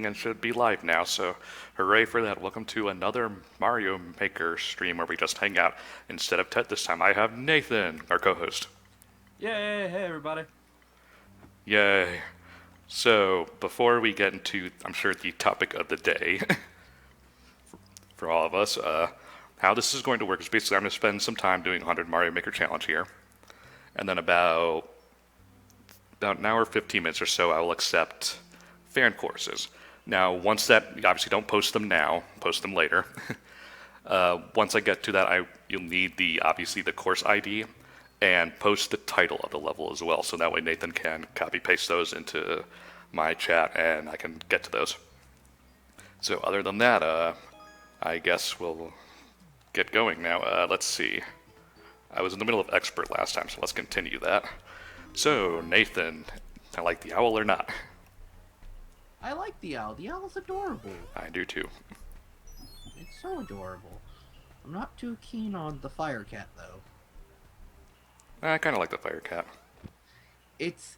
and should be live now, so hooray for that. Welcome to another Mario Maker stream where we just hang out. Instead of Ted this time, I have Nathan, our co-host. Yay, hey everybody. Yay. So, before we get into, I'm sure, the topic of the day for all of us, how this is going to work is basically I'm going to spend some time doing 100 Mario Maker Challenge here, and then about an hour, 15 minutes or so, I will accept fan courses. Now, once that, obviously don't post them now, post them later. Once I get to that, you'll need obviously the course ID and post the title of the level as well. So that way Nathan can copy paste those into my chat and I can get to those. So other than that, I guess we'll get going now. Let's see. I was in the middle of expert last time, so let's continue that. So, Nathan, I like the owl or not? I like the owl. The owl's adorable. I do too. It's so adorable. I'm not too keen on the fire cat though. I kind of like the fire cat. It's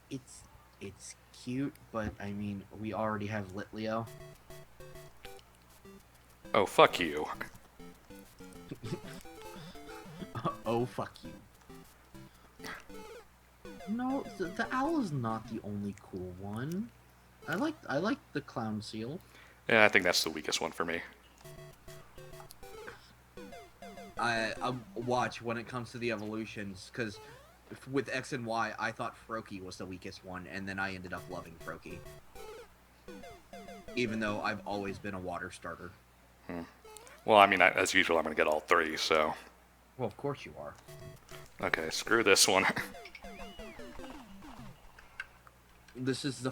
cute, but I mean, we already have Litleo. Oh, fuck you. Oh fuck you. No, the owl is not the only cool one. I like the clown seal. Yeah, I think that's the weakest one for me. I watch when it comes to the evolutions, because with X and Y, I thought Froakie was the weakest one, and then I ended up loving Froakie. Even though I've always been a water starter. Well, I mean, as usual, I'm going to get all three, so... Well, of course you are. Okay, screw this one. This is the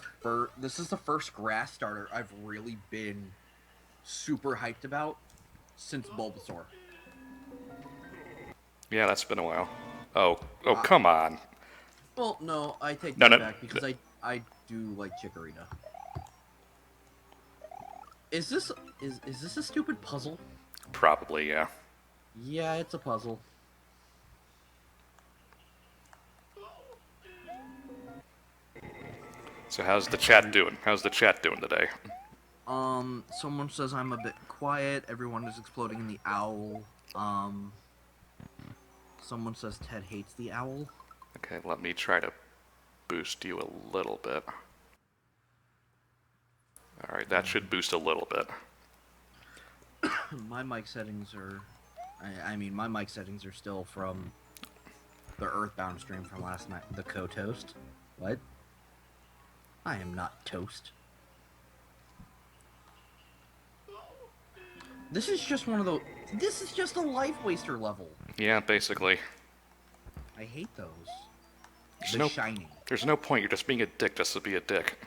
first grass starter I've really been super hyped about since Bulbasaur. Yeah, that's been a while. Oh, come on. Well, no, I take No, that no. back because I do like Chikorita. Is this a stupid puzzle? Probably, yeah. Yeah, it's a puzzle. So how's the chat doing? How's the chat doing today? Someone says I'm a bit quiet. Everyone is exploding in the owl. Someone says Ted hates the owl. Okay, let me try to boost you a little bit. Alright, that should boost a little bit. My mic settings are... I mean, my mic settings are still from the Earthbound stream from last night. The co-toast. What? I am not toast. This is just one of those... This is just a life waster level. Yeah, basically. I hate those. There's Shining. There's no point, you're just being a dick just to be a dick.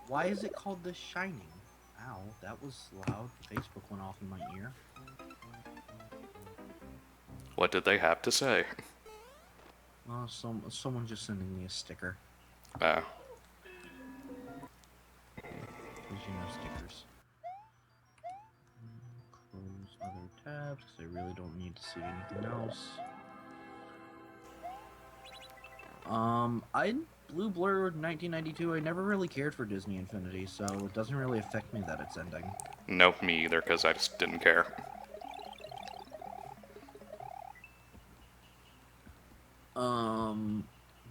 Why is it called The Shining? Ow, that was loud. Facebook went off in my ear. What did they have to say? Someone just sending me a sticker. Oh. Because you know stickers. Close other tabs, because I really don't need to see anything else. Blue Blur 1992, I never really cared for Disney Infinity, so it doesn't really affect me that it's ending. Nope, me either, because I just didn't care.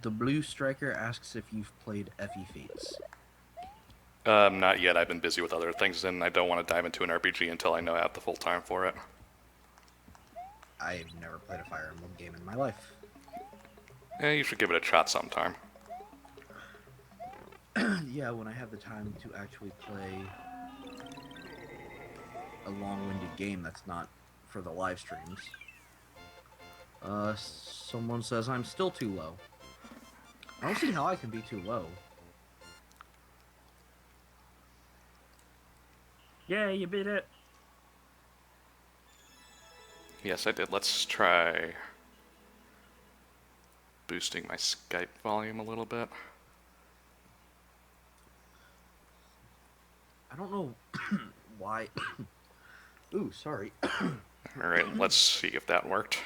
The Blue Striker asks if you've played Effie Fates. Not yet. I've been busy with other things, and I don't want to dive into an RPG until I know I have the full time for it. I've never played a Fire Emblem game in my life. You should give it a shot sometime. Yeah, when I have the time to actually play a long-winded game that's not for the live streams. Someone says I'm still too low. I don't see how I can be too low. Yeah, you beat it. Yes, I did. Let's try boosting my Skype volume a little bit. I don't know why. Ooh, sorry. Alright, let's see if that worked.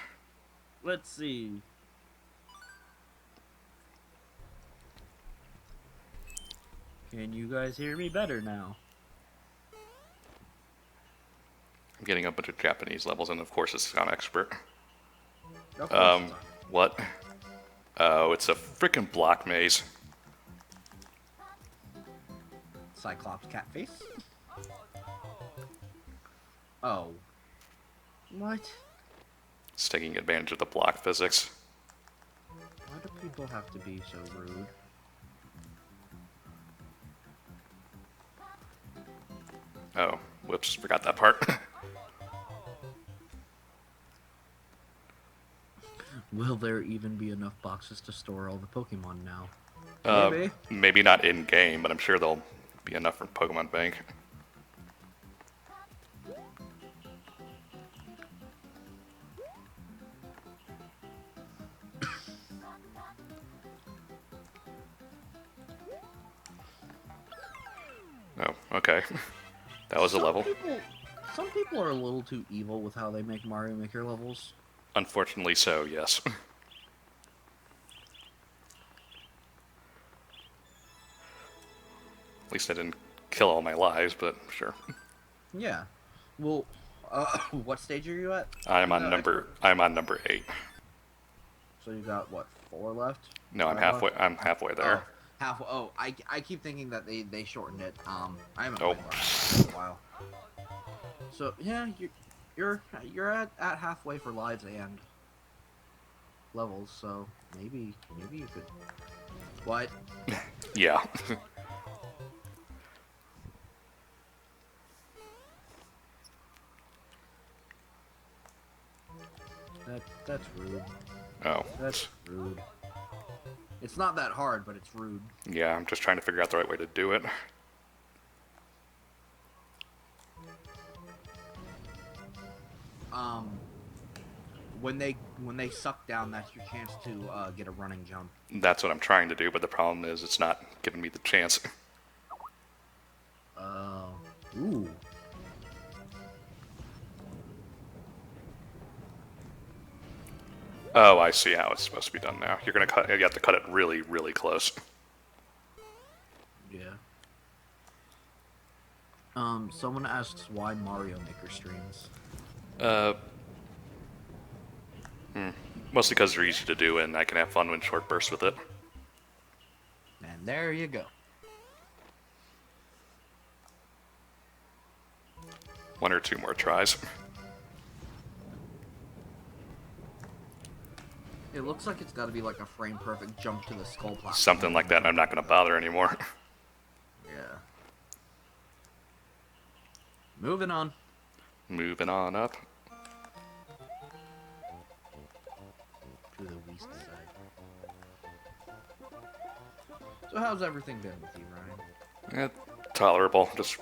Let's see. Can you guys hear me better now? I'm getting a bunch of Japanese levels, and of course it's on expert. Of course it's on. What? Oh, it's a freaking block maze. Cyclops cat face? Oh. What? It's taking advantage of the block physics. Why do people have to be so rude? Oh, whoops, forgot that part. Will there even be enough boxes to store all the Pokemon now? Maybe. Maybe not in-game, but I'm sure there'll be enough for Pokemon Bank. Oh, okay. That was a level. Some people are a little too evil with how they make Mario Maker levels. Unfortunately so, yes. At least I didn't kill all my lives, but sure. Yeah. Well, what stage are you at? I'm on No, number 8. So you got what, 4 left? No, I'm 5 halfway. left? I'm halfway there. Oh, half. Oh, I keep thinking that they shortened it. I haven't Oh. played Mario in a while. So yeah, you're at halfway for lives and levels. So maybe you could. What? Yeah. That's rude. Oh. That's rude. It's not that hard, but it's rude. Yeah, I'm just trying to figure out the right way to do it. When they suck down, that's your chance to get a running jump. That's what I'm trying to do, but the problem is it's not giving me the chance. Ooh. Oh, I see how it's supposed to be done now. You have to cut it really, really close. Yeah. Someone asks why Mario Maker streams. Mostly because they're easy to do and I can have fun in short bursts with it. And there you go. 1 or 2 more tries. It looks like it's got to be like a frame perfect jump to the skull platform. Something like that, and I'm not going to bother anymore. Yeah. Moving on. Moving on up. To the west side. So how's everything been with you, Ryan? Tolerable. Just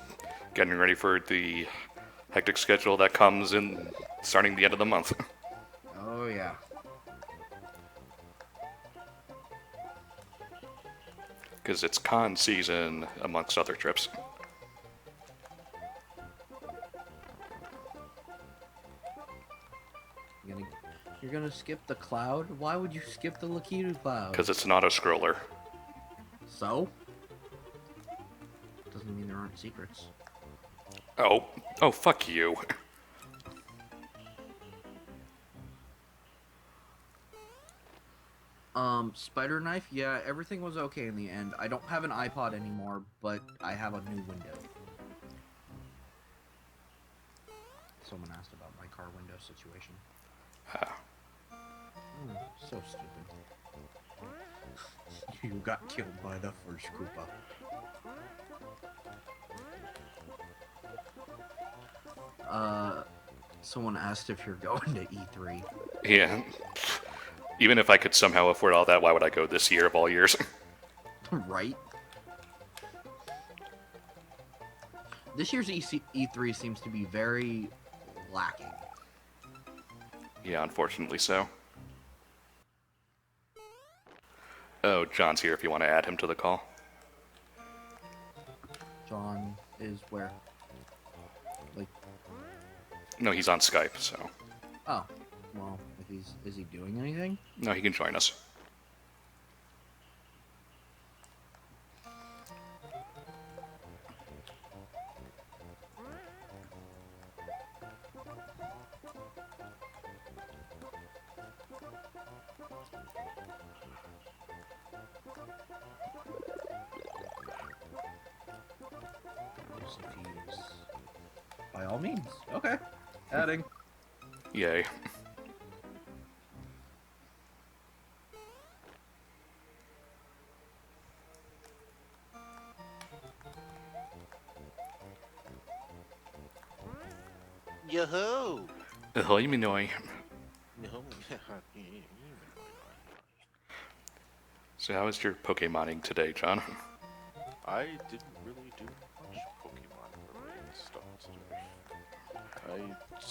getting ready for the hectic schedule that comes in starting the end of the month. Oh yeah. Because it's con season, amongst other trips. You're gonna skip the cloud? Why would you skip the Lakitu cloud? Because it's not a scroller. So? Doesn't mean there aren't secrets. Oh, fuck you. Spider knife, yeah, everything was okay in the end. I don't have an iPod anymore, but I have a new window. Someone asked about my car window situation. So stupid. You got killed by the first Koopa. Someone asked if you're going to E3. Yeah. Even if I could somehow afford all that, why would I go this year of all years? Right? This year's E3 seems to be very lacking. Yeah, unfortunately so. Oh, John's here if you want to add him to the call. John is where? Like, No, he's on Skype, so... oh, well, if is he doing anything? No, he can join us. fuse. By all means. Okay. Adding. Yay. Yo-ho! Ahoy, Minoy. No. So how was your Pokemoning today, John? I didn't really do much Pokemon-related stuff today.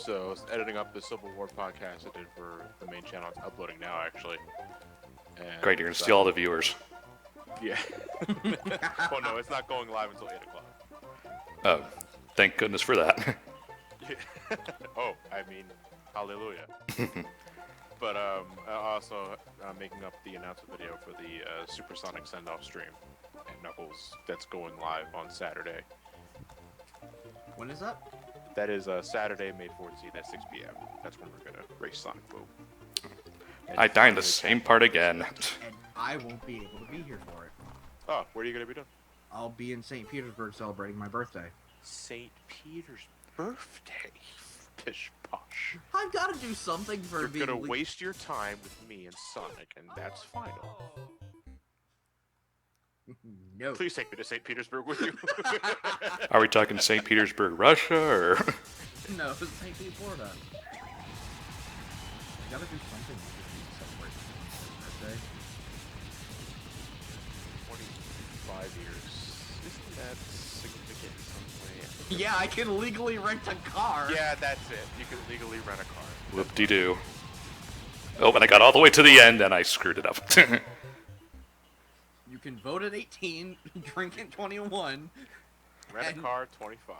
I was editing up the Civil War podcast I did for the main channel. It's uploading now, actually. And Great, you're gonna steal all the viewers. Yeah. Well, no, it's not going live until 8 o'clock. Oh, thank goodness for that. Oh, I mean, hallelujah. But also making up the announcement video for the Supersonic Send-Off stream at Knuckles that's going live on Saturday. When is that? That is Saturday, May 14th at 6 p.m. That's when we're gonna race Sonic Boom. I die in the same part again. And I won't be able to be here for it. Oh, where are you gonna be doing? I'll be in St. Petersburg celebrating my birthday. St. Peter's birthday. Pish posh. I've got to do something for You're being gonna waste your time with me and Sonic, and that's final. No. Please take me to St. Petersburg with you. Are we talking St. Petersburg, Russia, or? No, it's St. Pete, Florida. I gotta do something to celebrate my birthday. 25 years. Isn't that significant in some way? Yeah, I can legally rent a car. Yeah, that's it. You can legally rent a car. Whoop-de-doo. Oh, and I got all the way to the end, and I screwed it up. You can vote at 18, drink at 21. Rent And- a car, 25.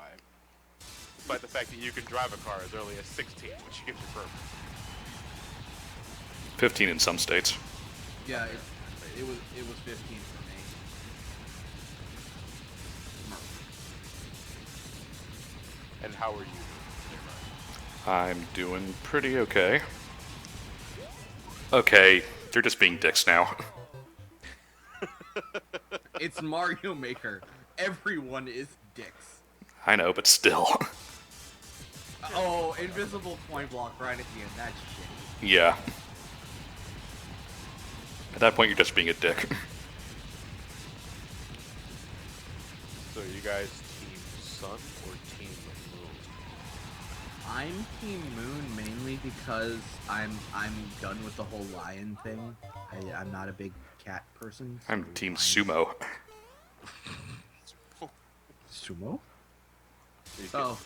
But the fact that you can drive a car as early as 16, which gives you birth. 15 in some states. Yeah, it was 15 for me. And how are you doing, I'm doing pretty okay. Okay, they're just being dicks now. It's Mario Maker. Everyone is dicks. I know, but still. Oh, invisible point block right at the end. That's shitty. Yeah. At that point, you're just being a dick. So you guys team Sun or team Moon? I'm Team Moon mainly because I'm done with the whole lion thing. I'm not a big cat person. So I'm Team lions- Sumo. Sumo? You Oh.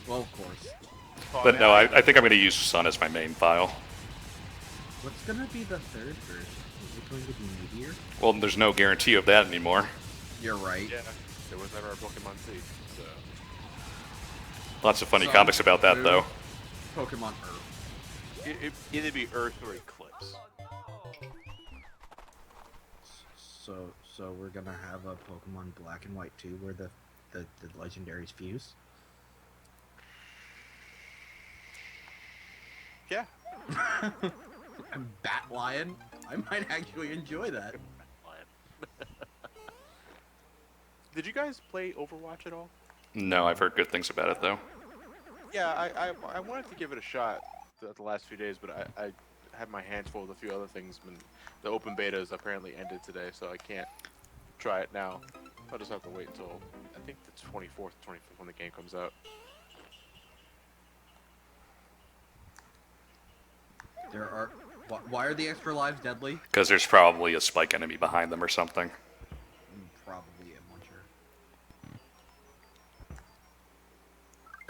Well, of course. But no, I think I'm going to use Sun as my main file. What's gonna be the third version? Is it going to be Meteor? Well, there's no guarantee of that anymore. You're right. Yeah, there was never a Pokemon Z, so... Lots of funny Sun, comics about that, Moon, though. Pokemon Earth. It either be Earth or Eclipse. So we're gonna have a Pokemon Black and White too, where the legendaries fuse. Yeah. Bat Lion. I might actually enjoy that. Did you guys play Overwatch at all? No, I've heard good things about it, though. Yeah, I wanted to give it a shot the last few days, but I had my hands full with a few other things. And the open betas apparently ended today, so I can't try it now. I'll just have to wait until, I think, the 24th, 25th when the game comes out. There are. Why are the extra lives deadly? Because there's probably a spike enemy behind them or something. Probably a muncher.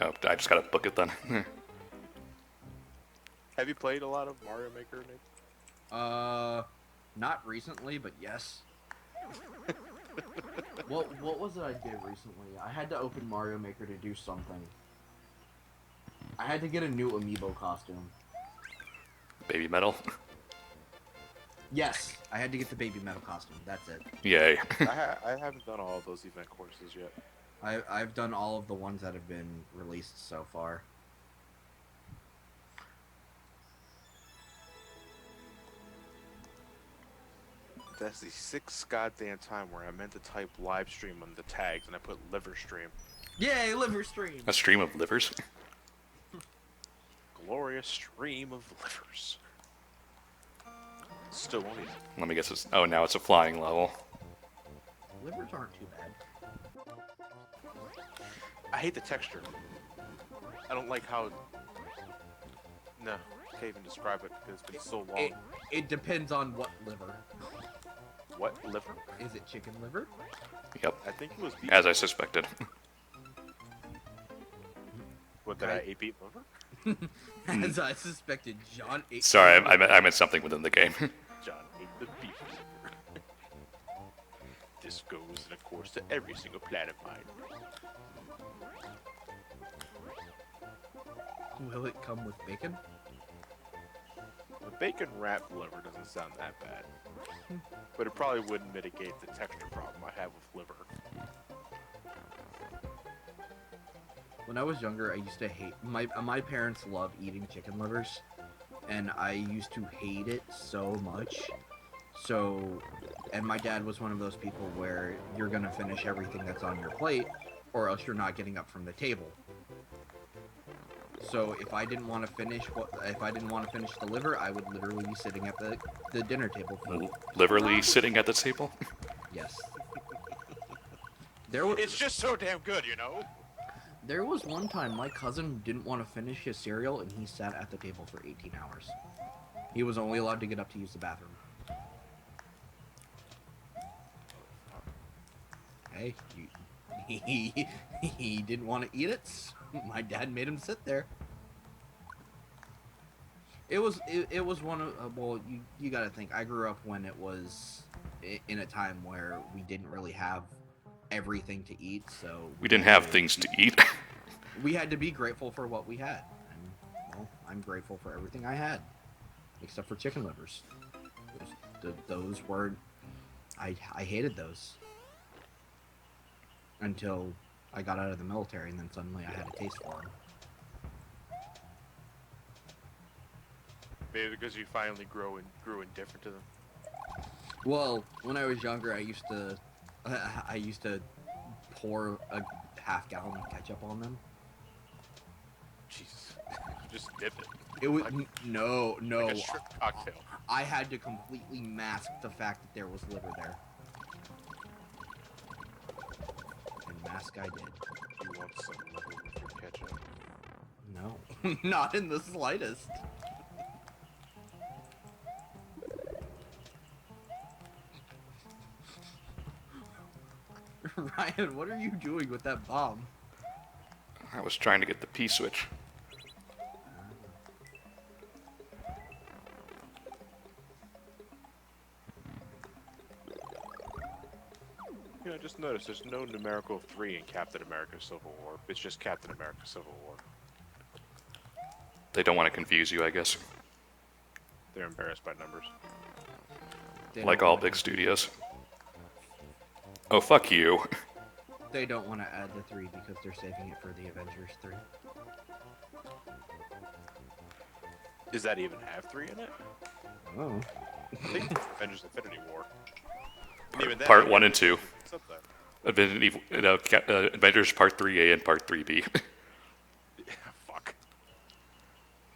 Oh, I just gotta book it then. Have you played a lot of Mario Maker, Nick? Not recently, but yes. What was it I did recently? I had to open Mario Maker to do something. I had to get a new amiibo costume. Baby metal. Yes, I had to get the baby metal costume. That's it. Yay. I haven't done all of those event courses yet. I've done all of the ones that have been released so far. That's the sixth goddamn time where I meant to type live stream on the tags and I put liver stream. Yay, liver stream! A stream of livers. Glorious stream of livers. Still won't eat it. Let me guess. Oh, now it's a flying level. Livers aren't too bad. I hate the texture. I don't like how. No, I can't even describe it because it's been so long. It depends on what liver. What liver? Is it chicken liver? Yep, I think it was beef. as I suspected. What did I eat beef liver? As I suspected, John ate. Sorry, I meant something within the game. John ate the beef liver. This goes in of course to every single plan of mine. Will it come with bacon? The bacon wrapped liver doesn't sound that bad, but it probably wouldn't mitigate the texture problem I have with liver. When I was younger, I used to hate my parents love eating chicken livers, and I used to hate it so much. So, and my dad was one of those people where you're gonna finish everything that's on your plate, or else you're not getting up from the table. So if I didn't want to finish the liver, I would literally be sitting at the dinner table. Literally sitting at the table. Yes. There was. It's just so damn good, you know? There was one time my cousin didn't want to finish his cereal and he sat at the table for 18 hours. He was only allowed to get up to use the bathroom. Hey, he didn't want to eat it. My dad made him sit there. It was one of well, you got to think. I grew up when it was in a time where we didn't really have everything to eat, so We didn't have things to eat. we had to be grateful for what we had. And, well, I'm grateful for everything I had, except for chicken livers. Those weren't. I hated those until I got out of the military, and then suddenly I had a taste for them. Maybe because you finally grew indifferent to them. Well, when I was younger, I used to pour a half gallon of ketchup on them. Jesus. Just dip it. It was no. Like a shrimp cocktail. I had to completely mask the fact that there was liver there. And mask I did. You want some liver with your ketchup? No, not in the slightest. Ryan, what are you doing with that bomb? I was trying to get the P switch. You know, just notice there's no numerical 3 in Captain America Civil War. It's just Captain America Civil War. They don't want to confuse you, I guess. They're embarrassed by numbers. They Like don't all wanna- big studios. Oh, fuck you. They don't want to add the 3 because they're saving it for the Avengers 3. Does that even have 3 in it? Oh. I think it's Avengers Infinity War. And even then, Part 1 and 2. It's up there. Avengers Part 3A and Part 3B. Yeah, fuck.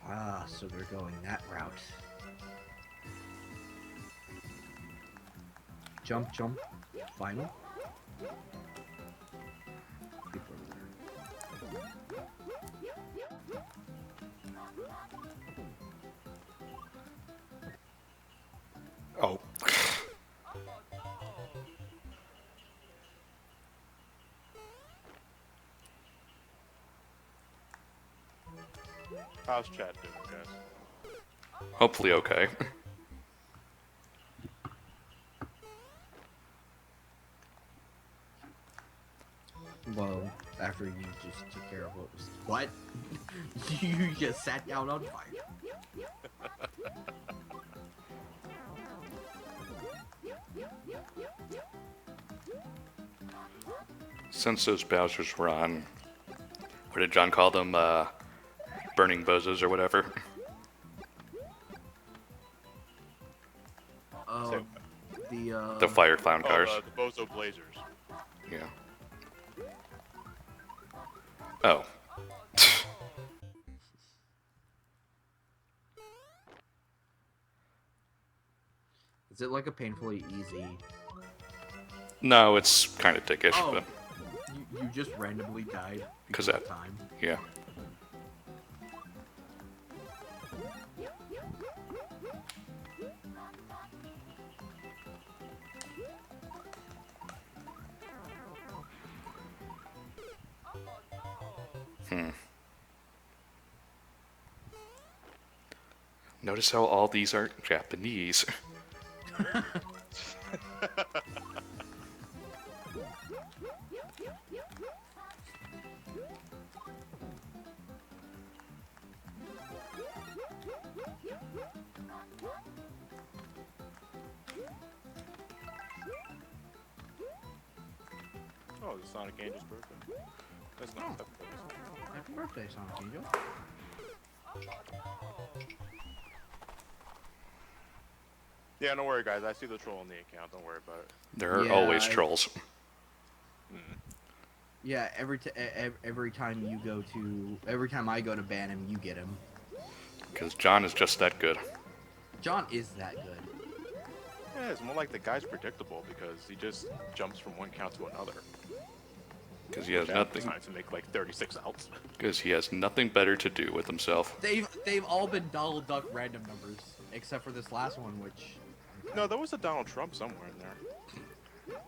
Ah, so they're going that route. Jump, jump. Final. People are there. Oh. How's chat doing, guys? Hopefully okay. Well, after you just took care of what was... What? You just sat down on fire. Since those Bowsers were on, what did John call them? Burning bozos or whatever? Oh, The fire clown Oh, cars. the Bozo Blazers. Yeah. Oh. Is it like a painfully easy? No, it's kind of dickish, Oh, but you just randomly died 'Cause because of that- time. yeah. Notice how all these are Japanese. Oh, it's Sonic Angel's birthday. That's not that close. Happy birthday, Sonic Angel. Yeah, don't worry, guys. I see the troll in the account. Don't worry about it. There are Yeah, always I- trolls. Yeah, every time I go to ban him, you get him. Because John is just that good. John is that good. Yeah, it's more like the guy's predictable because he just jumps from one count to another. Because he has That nothing. time to make like 36 outs. Because he has nothing better to do with himself. They've all been Donald Duck random numbers, except for this last one, which. No, there was a Donald Trump somewhere in there.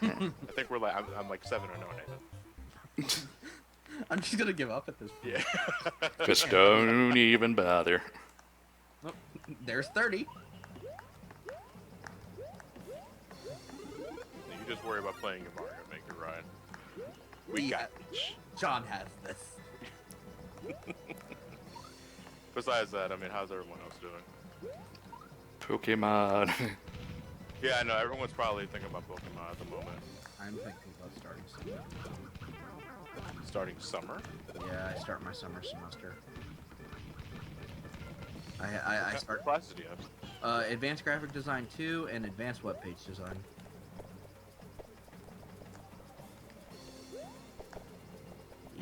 I think we're like I'm like 7-0, Nathan. I'm just gonna give up at this point. Yeah. Just don't even bother. Oh, there's 30. You just worry about playing your Mario Maker, Ryan. We got this. John has this. Besides that, I mean, how's everyone else doing? Pokemon. Yeah, I know everyone's probably thinking about Pokemon at the moment. I'm thinking about starting summer. Starting summer. Yeah, I start my summer semester. I What start classes do you have? advanced graphic design 2 and advanced web page design.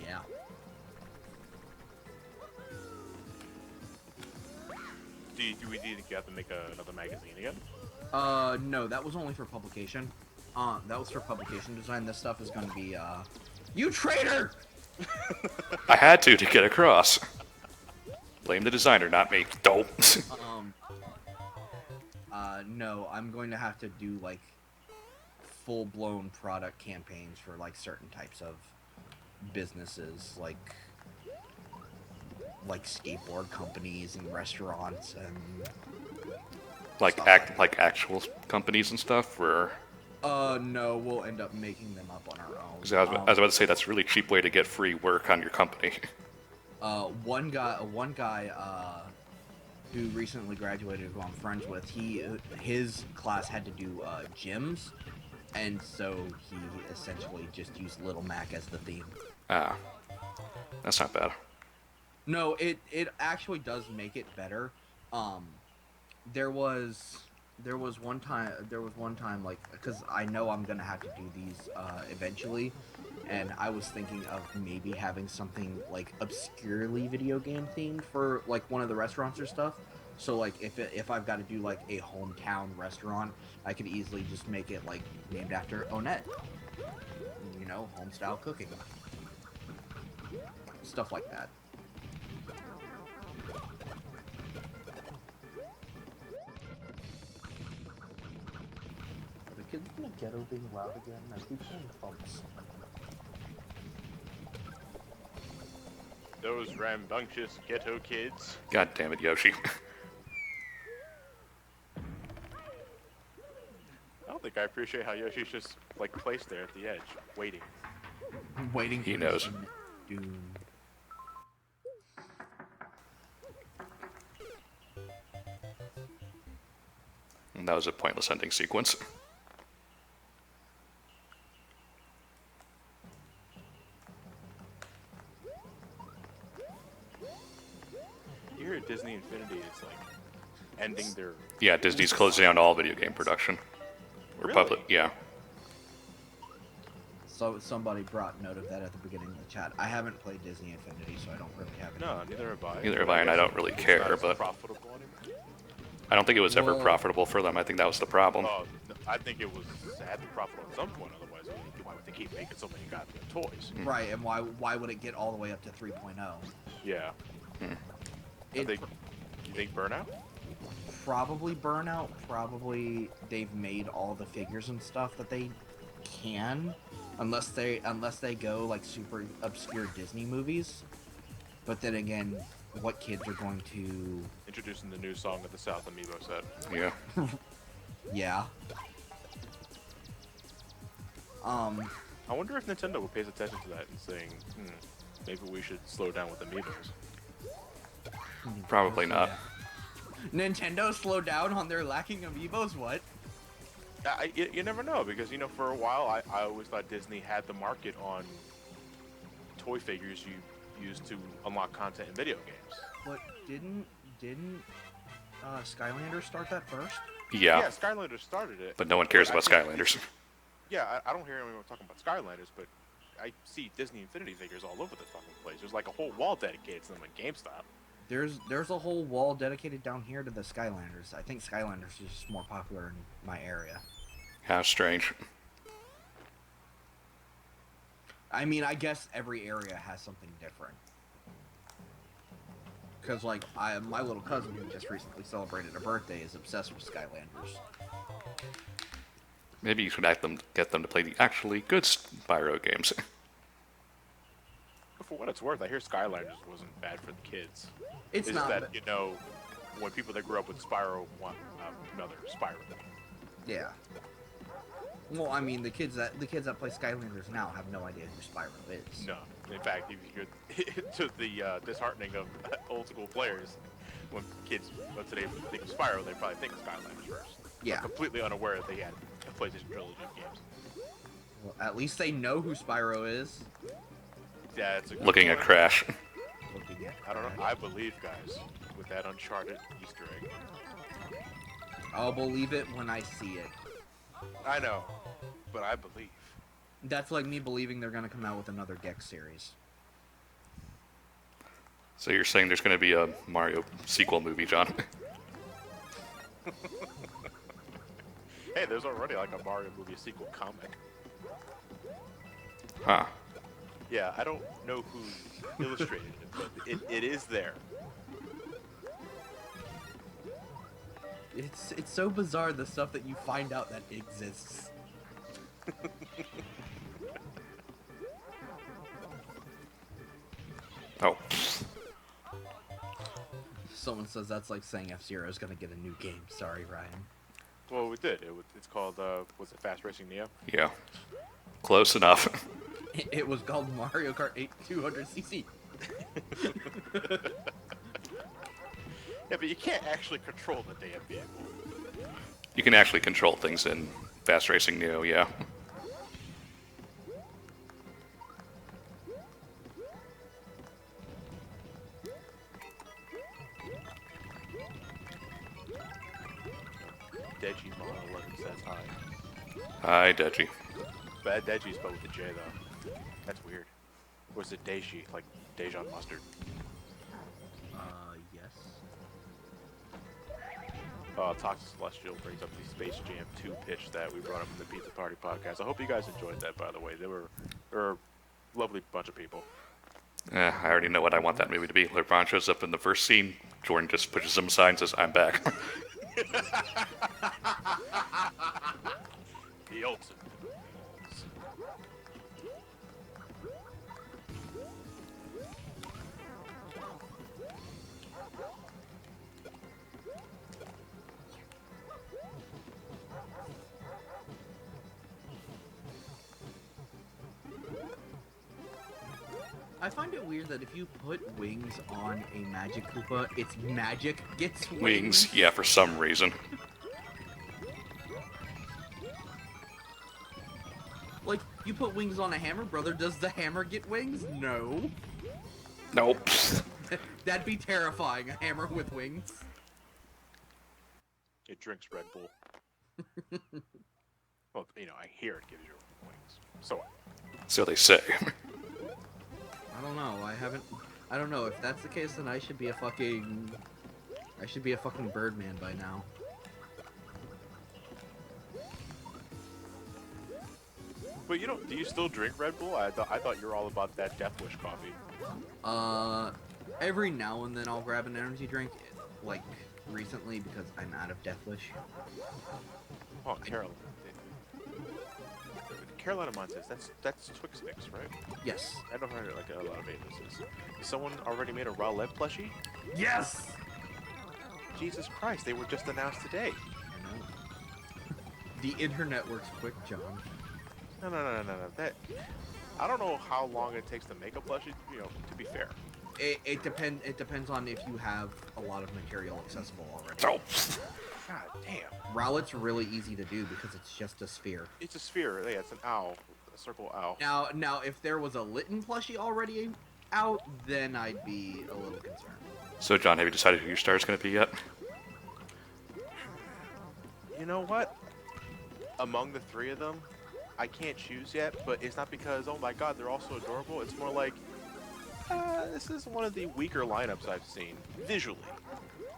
Yeah. Do we need to have to make another magazine again? No, that was only for publication. That was for publication design. This stuff is gonna be, you traitor! I had to get across. Blame the designer, not me. Dope. No, I'm going to have to do, like, full-blown product campaigns for, like, certain types of businesses, like skateboard companies and restaurants and like stuff like actual companies and stuff, or no, we'll end up making them up on our own. 'cause I was about to say that's a really cheap way to get free work on your company. One guy who recently graduated, who I'm friends with, his class had to do gyms, and so he essentially just used Little Mac as the theme. Ah, that's not bad. No, it actually does make it better. There was one time like, because I know I'm gonna have to do these eventually, and I was thinking of maybe having something like obscurely video game themed for like one of the restaurants or stuff. So like if I've got to do like a hometown restaurant, I could easily just make it like named after Onette. You know, home style cooking. Stuff like that. Are the kids in the ghetto being loud again? I keep hearing thumps. Those rambunctious ghetto kids. God damn it, Yoshi. I don't think I appreciate how Yoshi's just like placed there at the edge, waiting. Waiting He for knows. some doom. And that was a pointless ending sequence. Yeah, Disney's closing down all video game production. Or Really? public, yeah. So somebody brought note of that at the beginning of the chat. I haven't played Disney Infinity, so I don't really have it. No, neither have I. Neither have I, and I don't really It's care, not as but profitable anymore. I don't think it was ever Well- profitable for them. I think that was the problem. Oh, no, I think it was had to be profitable at some point. Otherwise, why would they keep making so many goddamn toys? Right, and why would it get all the way up to 3.0? Yeah. I It think. You think Burnout? probably Burnout. Probably they've made all the figures and stuff that they can, unless they go like super obscure Disney movies. But then again, what kids are going to? Introducing the new song of the South amiibo set. Yeah. Yeah. I wonder if Nintendo pays attention to that and saying, maybe we should slow down with amiibos. Probably not. Nintendo slowed down on their lacking amiibos. What? You never know, because, for a while, I always thought Disney had the market on toy figures you use to unlock content in video games. But didn't Skylanders start that first? Yeah, Yeah, Skylanders started it. but no one cares I about think- Skylanders. Yeah, I don't hear anyone talking about Skylanders, but I see Disney Infinity figures all over the fucking place. There's like a whole wall dedicated to them at GameStop. There's a whole wall dedicated down here to the Skylanders. I think Skylanders is just more popular in my area. How strange. I mean, I guess every area has something different. Because, like, my little cousin who just recently celebrated a birthday is obsessed with Skylanders. Maybe you should get them to play the actually good Spyro games. But for what it's worth, I hear Skylanders wasn't bad for the kids. It's It's not. that, but- when people that grew up with Spyro want another Spyro. Yeah. Well, I mean, the kids that play Skylanders now have no idea who Spyro is. No. In fact, if you're to the disheartening of old school players, when kids today think of Spyro, they probably think of Skylanders first. Yeah. Completely unaware that they had a PlayStation trilogy of games. Well, at least they know who Spyro is. Yeah, it's a good Looking at point. Crash. Looking at I don't know. I believe, guys, with that Uncharted Easter egg. I'll believe it when I see it. I know, but I believe. That's like me believing they're gonna come out with another Gex series. So you're saying there's going to be a Mario sequel movie, John? Hey, there's already like a Mario movie sequel comic. Huh. Yeah, I don't know who illustrated it, but it is there. It's so bizarre the stuff that you find out that exists. Oh. Someone says that's like saying F-Zero is gonna get a new game. Sorry, Ryan. Well, we did. It's called, was it Fast Racing Neo? Yeah. Close enough. It was called Mario Kart 8 200cc. Yeah, but you can't actually control the damn vehicle. You can actually control things in Fast Racing Neo, yeah. Deji Mono 11 says hi. Hi, Deji. Bad Deji spelled with a J, though. That's weird. Or is it Deji, like Dijon mustard? Yes. Toxic Celestial brings up the Space Jam 2 pitch that we brought up in the Pizza Party podcast. I hope you guys enjoyed that, by the way. They were a lovely bunch of people. I already know what I want that movie to be. LeBron shows up in the first scene. Jordan just pushes him aside and says, I'm back. The ultimate. I find it weird that if you put wings on a Magic Koopa, its magic gets wings. Wings, yeah, for some reason. Like, you put wings on a Hammer Brother, does the hammer get wings? No. Nope. That'd be terrifying, a hammer with wings. it drinks Red Bull. Well, you know, I hear it gives you wings. So what? So they say. I don't know. I don't know. If that's the case, then I should be a fucking Birdman by now. But you know, do you still drink Red Bull? I thought you were all about that Death Wish coffee. Every now and then I'll grab an energy drink, like recently because I'm out of Death Wish. Oh, Carolina Montes. That's Twix Mix, right? Yes. I don't know like a lot of anuses. Someone already made a Rowlett plushie? Yes. Jesus Christ, they were just announced today. I know. The internet works quick, John. No. That I don't know how long it takes to make a plushie. You know, to be fair. It depends on if you have a lot of material accessible already. Oh. God damn. Rowlett's really easy to do because it's just a sphere. It's a sphere. Yeah, it's an owl, a circle owl. Now, if there was a Litten plushie already out, then I'd be a little concerned. So, John, have you decided who your star is going to be yet? You know what? Among the three of them, I can't choose yet, but it's not because, oh my god, they're all so adorable. It's more like, this is one of the weaker lineups I've seen, visually.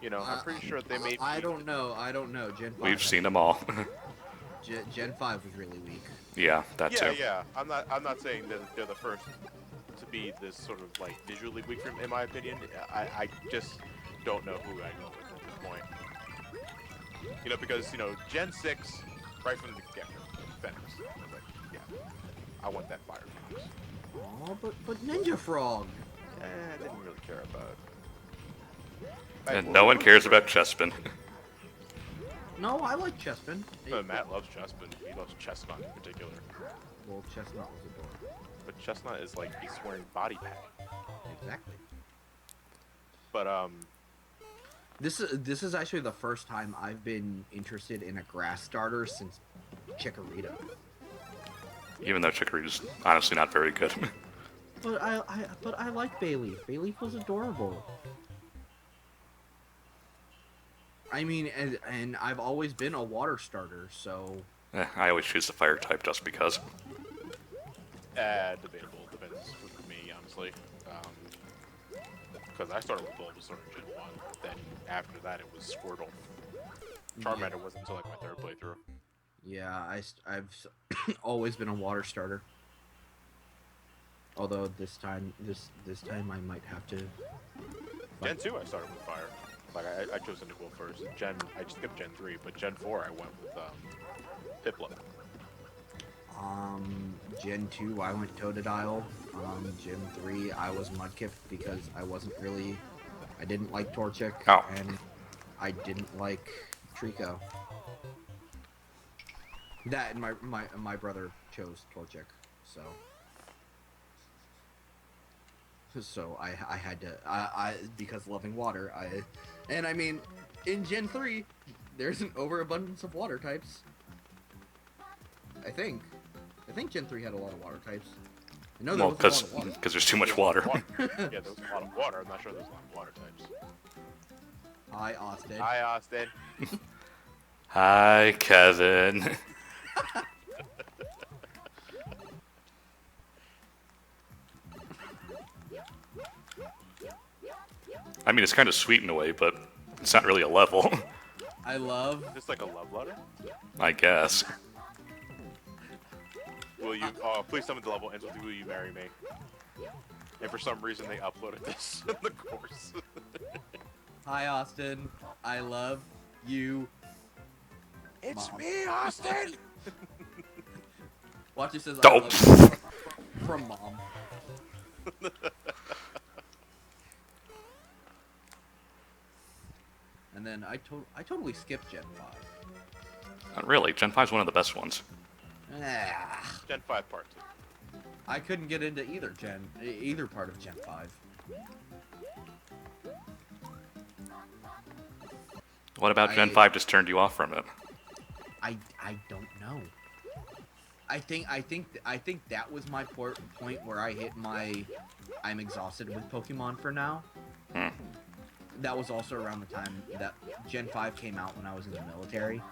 You know, I'm pretty sure they made... I don't know. Gen 5. We've seen them all. Gen 5 was really weak. Yeah, that too. Yeah. I'm not saying that they're the first to be this sort of, like, visually weak, in my opinion. I just don't know who I go with at this point. You know, because, you know, Gen 6, right from the get-go, Fenris. Like, yeah, I want that fire Fenris. Oh, but Ninja Frog. I didn't really care about it. And no one cares about Chespin. No, I like Chespin. Matt loves Chespin. He loves Chestnut in particular. Well, Chestnut was adorable. But Chestnut is like, he's wearing body padding. Exactly. But, This is actually the first time I've been interested in a grass starter since Chikorita. Even though Chicory's honestly not very good. But I like Bayleaf. Bayleaf was adorable. I mean, and I've always been a water starter, so... I always choose the fire type just because. debatable. Depends for me, honestly. Because I started with Bulbasaur in Gen 1. Then after that, it was Squirtle. Charmander wasn't until like my third playthrough. Yeah, I've always been a water starter. Although this time I might have to... Gen 2, I started with fire. Like, I chose Indigo first. I just skipped Gen 3, but Gen 4, I went with, Piplup. Gen 2, I went Totodile. Gen 3, I was Mudkip because I didn't like Torchic, and I didn't like Trico. That and my brother chose Torchic, so I had to, because loving water, and I mean, in Gen 3, there's an overabundance of water types. I think Gen 3 had a lot of water types. I know there was a lot of water. Because there's too much water. Yeah, there was a lot of water. I'm not sure there's a lot of water types. Hi, Austin. Hi, Austin. Hi, Kevin. I mean, it's kind of sweet in a way, but it's not really a level. I love... Is this like a love letter? I guess. Will you... please tell me the level ends with will you marry me? And for some reason they uploaded this in the course. Hi, Austin. I love you. It's Mom. me, Austin! Watch, it says Oh. I love you from Mom. And then I totally skipped Gen 5. Not really. Gen 5 is one of the best ones. Ah, Gen 5 Part 2. I couldn't get into either part of Gen 5. What about Gen 5 just turned you off from it? I don't know. I think that was my point where I hit my I'm exhausted with Pokemon for now. that was also around the time that Gen 5 came out when I was in the military.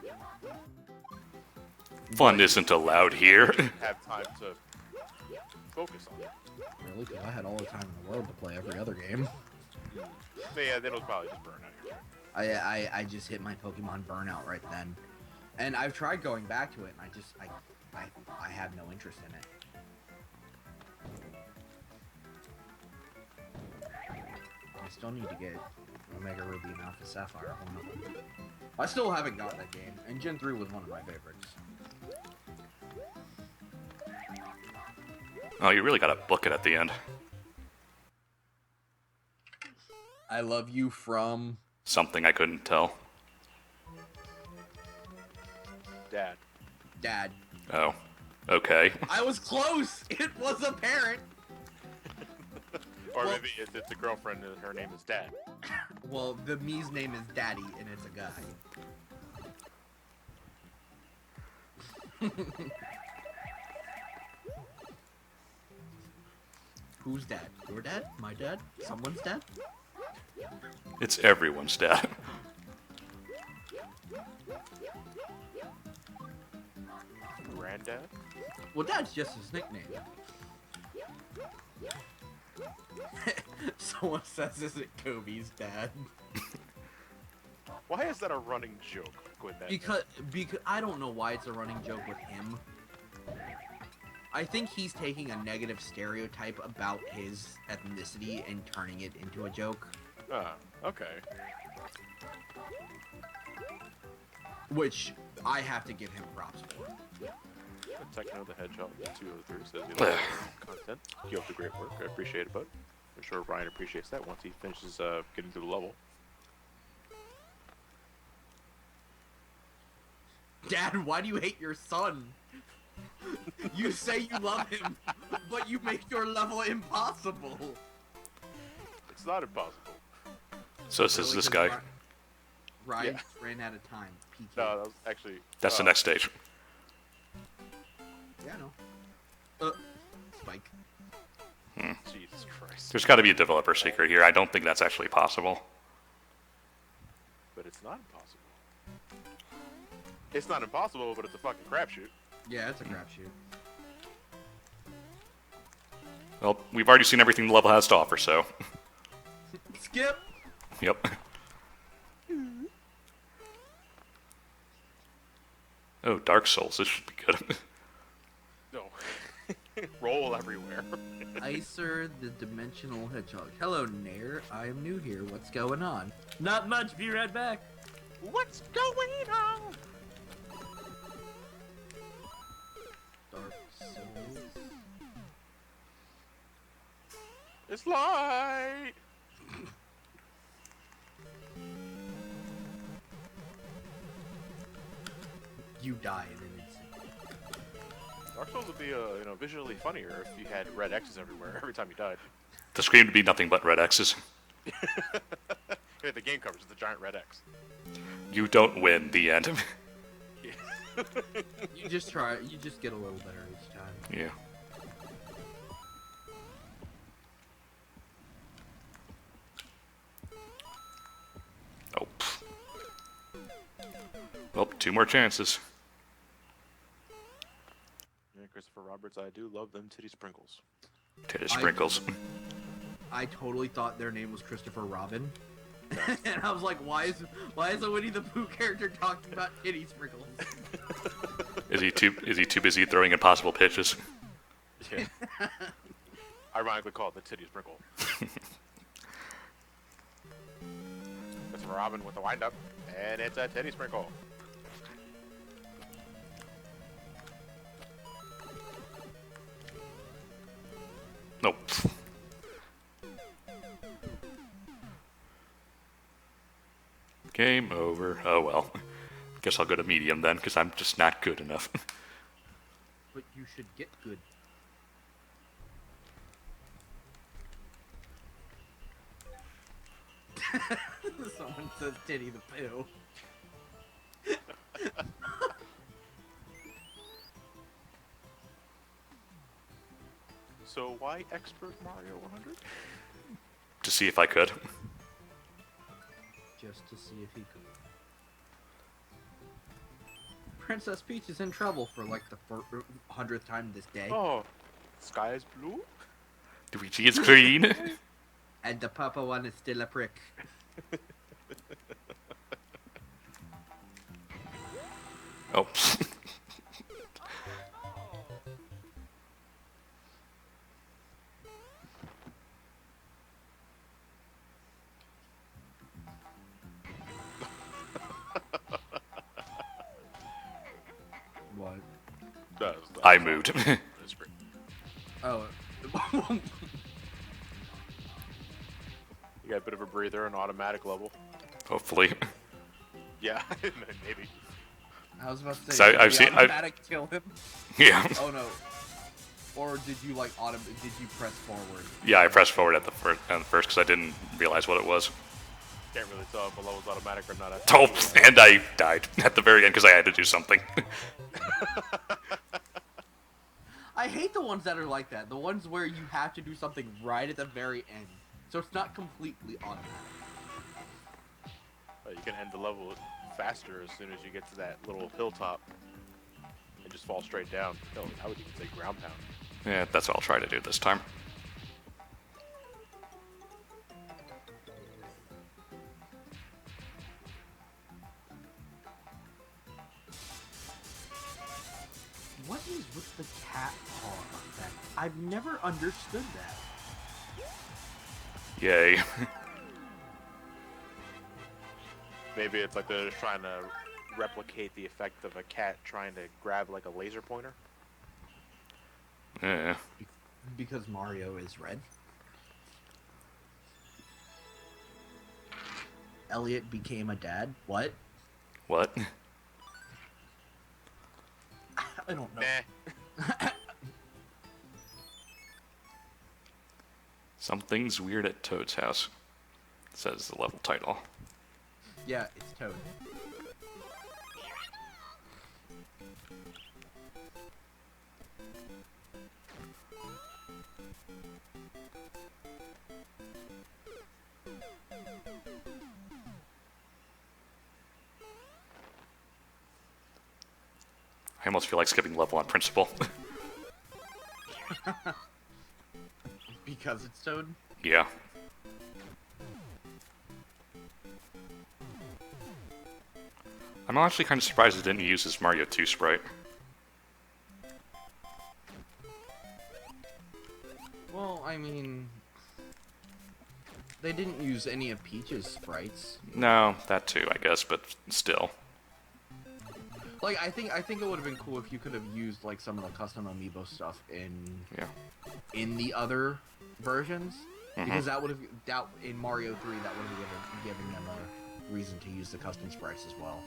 Fun isn't allowed here. Have time to focus on it. Really? Because I had all the time in the world to play every other game. But yeah, it'll probably just burn out here. I just hit my Pokemon burnout right then. And I've tried going back to it, and I have no interest in it. I still need to get Omega Ruby and Alpha Sapphire, one of them. I still haven't got that game, and Gen 3 was one of my favorites. Oh, you really gotta book it at the end. I love you from... Something I couldn't tell. Dad. Dad. Oh, okay. I was close! It was a parent! Or Well- maybe it's a girlfriend and her name is Dad. Well, the Mii's name is Daddy, and it's a guy. Who's dad? Your dad? My dad? Someone's dad? It's everyone's dad. Granddad? Well, dad's just his nickname. Someone says, is it Kobe's dad? Why is that a running joke with that? Because I don't know why it's a running joke with him. I think he's taking a negative stereotype about his ethnicity and turning it into a joke. Ah, okay. Which I have to give him props for. Techno the Hedgehog 203 says you like content. You up the great work. I appreciate it, bud. I'm sure Ryan appreciates that once he finishes getting through the level. Dad, why do you hate your son? You say you love him, but you make your level impossible. It's not impossible. So says Really, this 'cause guy. Ryan Yeah. ran out of time. PK. No, that was actually. That's the next stage. Yeah, I know. Spike. Jesus Christ. There's got to be a developer secret here. I don't think that's actually possible. But it's not impossible. It's not impossible, but it's a fucking crapshoot. Yeah, it's a crapshoot. Well, we've already seen everything the level has to offer, so. Skip! Yep. Oh, Dark Souls. This should be good. No. Roll everywhere. Icer the Dimensional Hedgehog. Hello, Nair. I am new here. What's going on? Not much. Be right back. What's going on? Dark Souls. It's light. You die in an instant. Dark Souls would be, visually funnier if you had red X's everywhere every time you died. The screen would be nothing but red X's. Yeah, the game covers the giant red X. You don't win. The end. You just try. You just get a little better each time. Yeah. Oh. Pff. Well, 2 more chances. Yeah, Christopher Roberts, I do love them titty sprinkles. Tater sprinkles. I totally thought their name was Christopher Robin. And I was like, why is a Winnie the Pooh character talking about titty sprinkles? Is he too busy throwing impossible pitches? Yeah. Ironically called the titty sprinkle. Christopher Robin with the wind up, and it's a titty sprinkle. Nope. Game over. Oh well. Guess I'll go to medium then, because I'm just not good enough. But you should get good. Someone says Titty the Pooh. So why expert Mario 100? To see if I could. just to see if he could. Princess Peach is in trouble for like the 100th time this day. Oh, sky is blue? Luigi is green. And the Papa one is still a prick. Oh. What? I moved. Oh. You got a bit of a breather on automatic level. Hopefully. Yeah, maybe. I was about to say, So did I've the seen- automatic kill him? Yeah. Oh no. Or did you like did you press forward? Yeah, I pressed forward at the first because I didn't realize what it was. Can't really tell if a level's automatic or not. Oh, and I died at the very end because I had to do something. I hate the ones that are like that. The ones where you have to do something right at the very end. So it's not completely automatic. You can end the level faster as soon as you get to that little hilltop and just fall straight down. Hell, I would even say ground pound. Yeah, that's what I'll try to do this time. What is with the cat paw effect? I've never understood that. Yay. Maybe it's like they're just trying to replicate the effect of a cat trying to grab like a laser pointer. Yeah. Because Mario is red. Elliot became a dad. What? What? I don't know. Meh. Something's weird at Toad's house, says the level title. Yeah, it's Toad. I almost feel like skipping level on principle. Because it's Toad? Yeah. I'm actually kind of surprised it didn't use his Mario 2 sprite. Well, I mean... They didn't use any of Peach's sprites. No, that too, I guess, but still. Like, I think it would have been cool if you could have used, like, some of the custom amiibo stuff Yeah. in the other versions. Because that would have... in Mario 3, that would have given them a reason to use the custom sprites as well.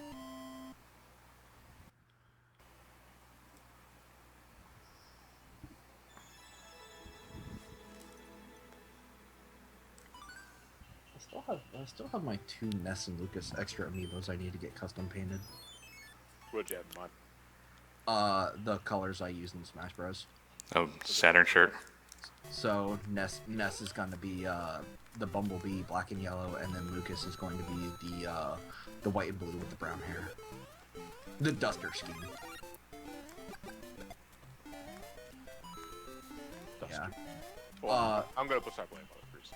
I still have my 2 Ness and Lucas extra amiibos I need to get custom painted. What'd you have in mind? The colors I use in Smash Bros. Oh, Saturn shirt. So Ness is going to be the Bumblebee black and yellow, and then Lucas is going to be the white and blue with the brown hair. The Duster scheme. Yeah. Well, I'm gonna start playing Mother first. So.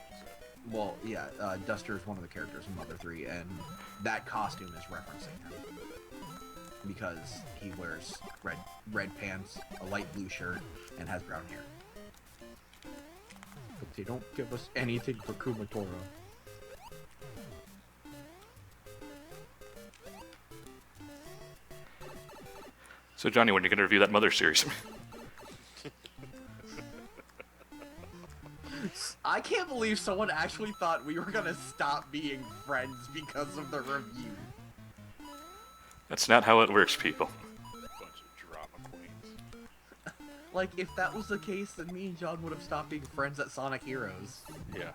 Well, yeah, Duster is one of the characters in Mother 3, and that costume is referencing him. Because he wears red pants, a light blue shirt, and has brown hair. But they don't give us anything for Kumatora. So Johnny, when are you going to review that Mother series? I can't believe someone actually thought we were gonna stop being friends because of the review. That's not how it works, people. Bunch of drama queens. Like, if that was the case, then me and John would have stopped being friends at Sonic Heroes. Yeah.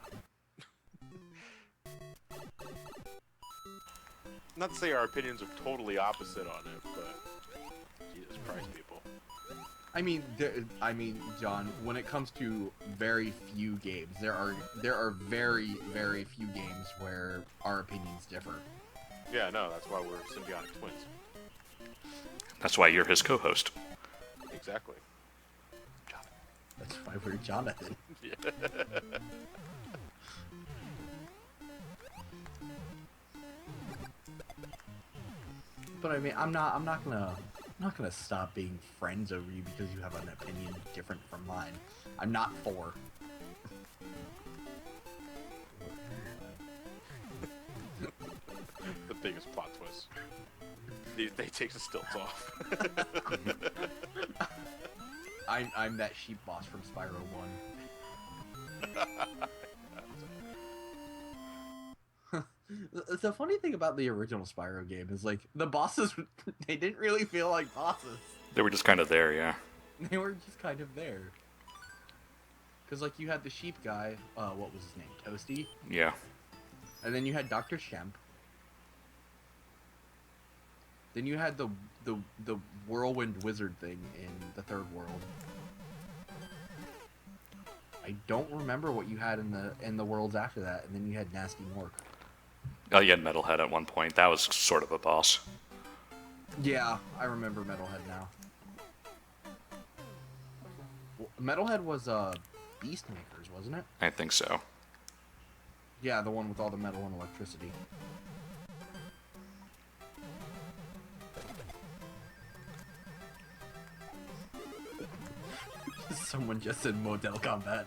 Not to say our opinions are totally opposite on it, but Jesus Christ, people. John, when it comes to very few games, there are very, very few games where our opinions differ. Yeah, no, that's why we're symbiotic twins. That's why you're his co-host. Exactly. That's why we're Jonathan. Yeah. But I mean, I'm not gonna stop being friends over you because you have an opinion different from mine. I'm not for. The biggest plot twist. They take the stilts off. I'm that sheep boss from Spyro 1. The funny thing about the original Spyro game is, like, the bosses, they didn't really feel like bosses. They were just kind of there, yeah. They were just kind of there. Because, like, you had the sheep guy, what was his name? Toasty? Yeah. And then you had Dr. Shemp. Then you had the whirlwind wizard thing in the third world. I don't remember what you had in the worlds after that, and then you had Nasty Mork. Oh, you had Metalhead at one point. That was sort of a boss. Yeah, I remember Metalhead now. Metalhead was Beastmakers, wasn't it? I think so. Yeah, the one with all the metal and electricity. Someone just said Model Combat.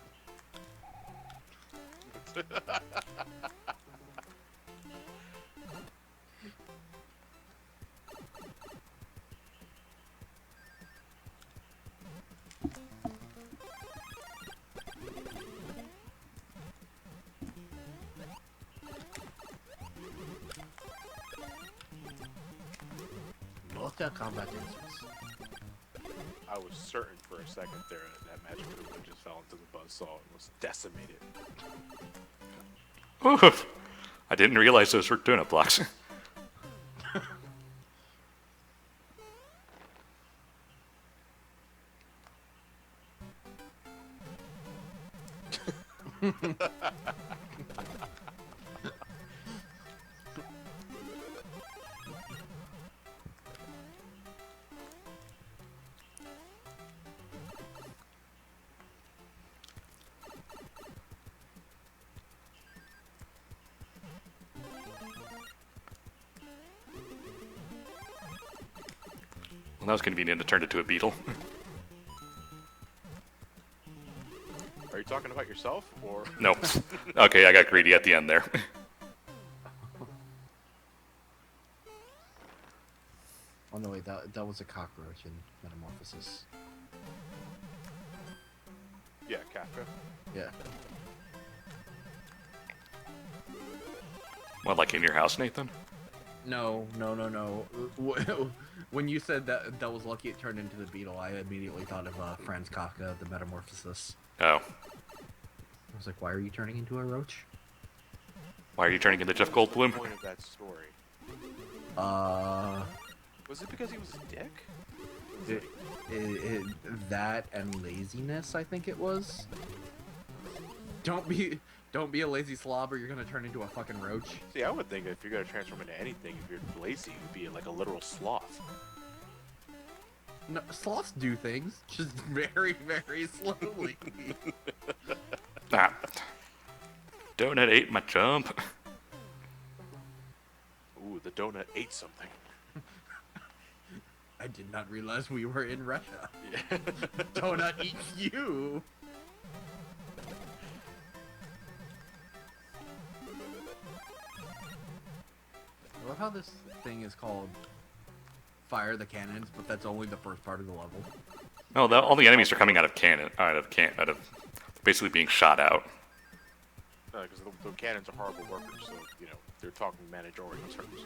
Mortal Kombat answers. I was certain for a second there that Magic Koopa just fell into the buzzsaw and was decimated. Oof. I didn't realize those were tuna blocks. Well, that was convenient to turn it to a beetle. Are you talking about yourself, or...? Nope. Okay, I got greedy at the end there. Oh no, wait, that was a cockroach in Metamorphosis. Yeah, Kafka. Yeah. What, like in your house, Nathan? No. When you said that was lucky it turned into the beetle, I immediately thought of Franz Kafka, the Metamorphosis. Oh. I was like, why are you turning into a roach? Why are you turning into Jeff What was Goldblum? the point of that story? Was it because he was a dick? That and laziness, I think it was. Don't be a lazy slob or you're gonna turn into a fucking roach. See, I would think if you're gonna transform into anything, if you're lazy, you'd be like a literal sloth. No, sloths do things, just very, very slowly. Ah. Donut ate my jump. Ooh, the donut ate something. I did not realize we were in Russia. Yeah. Donut eats you! I love how this thing is called Fire the Cannons, but that's only the first part of the level. No, all the enemies are coming out of basically being shot out. Because the cannons are horrible workers, so, you know, they're talking managerial terms.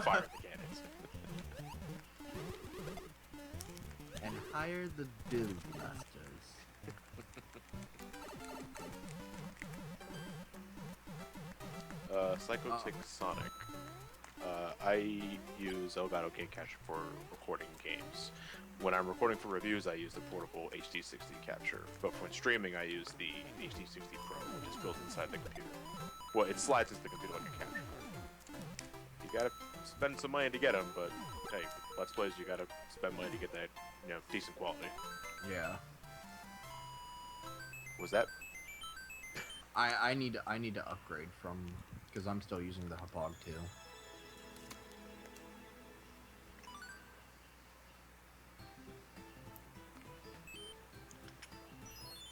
Fire the cannons. And hire the build masters. Psychotic Sonic. I use Elgato Game Cache for recording games. games. When I'm recording for reviews, I use the portable HD60 capture, but when streaming, I use the HD60 Pro, which is built inside the computer. Well, it slides into the computer like a capture card. You gotta spend some money to get them, but hey, Let's Plays, you gotta spend money to get that, decent quality. Yeah. Was that? I need to upgrade from, because I'm still using the Hapog too.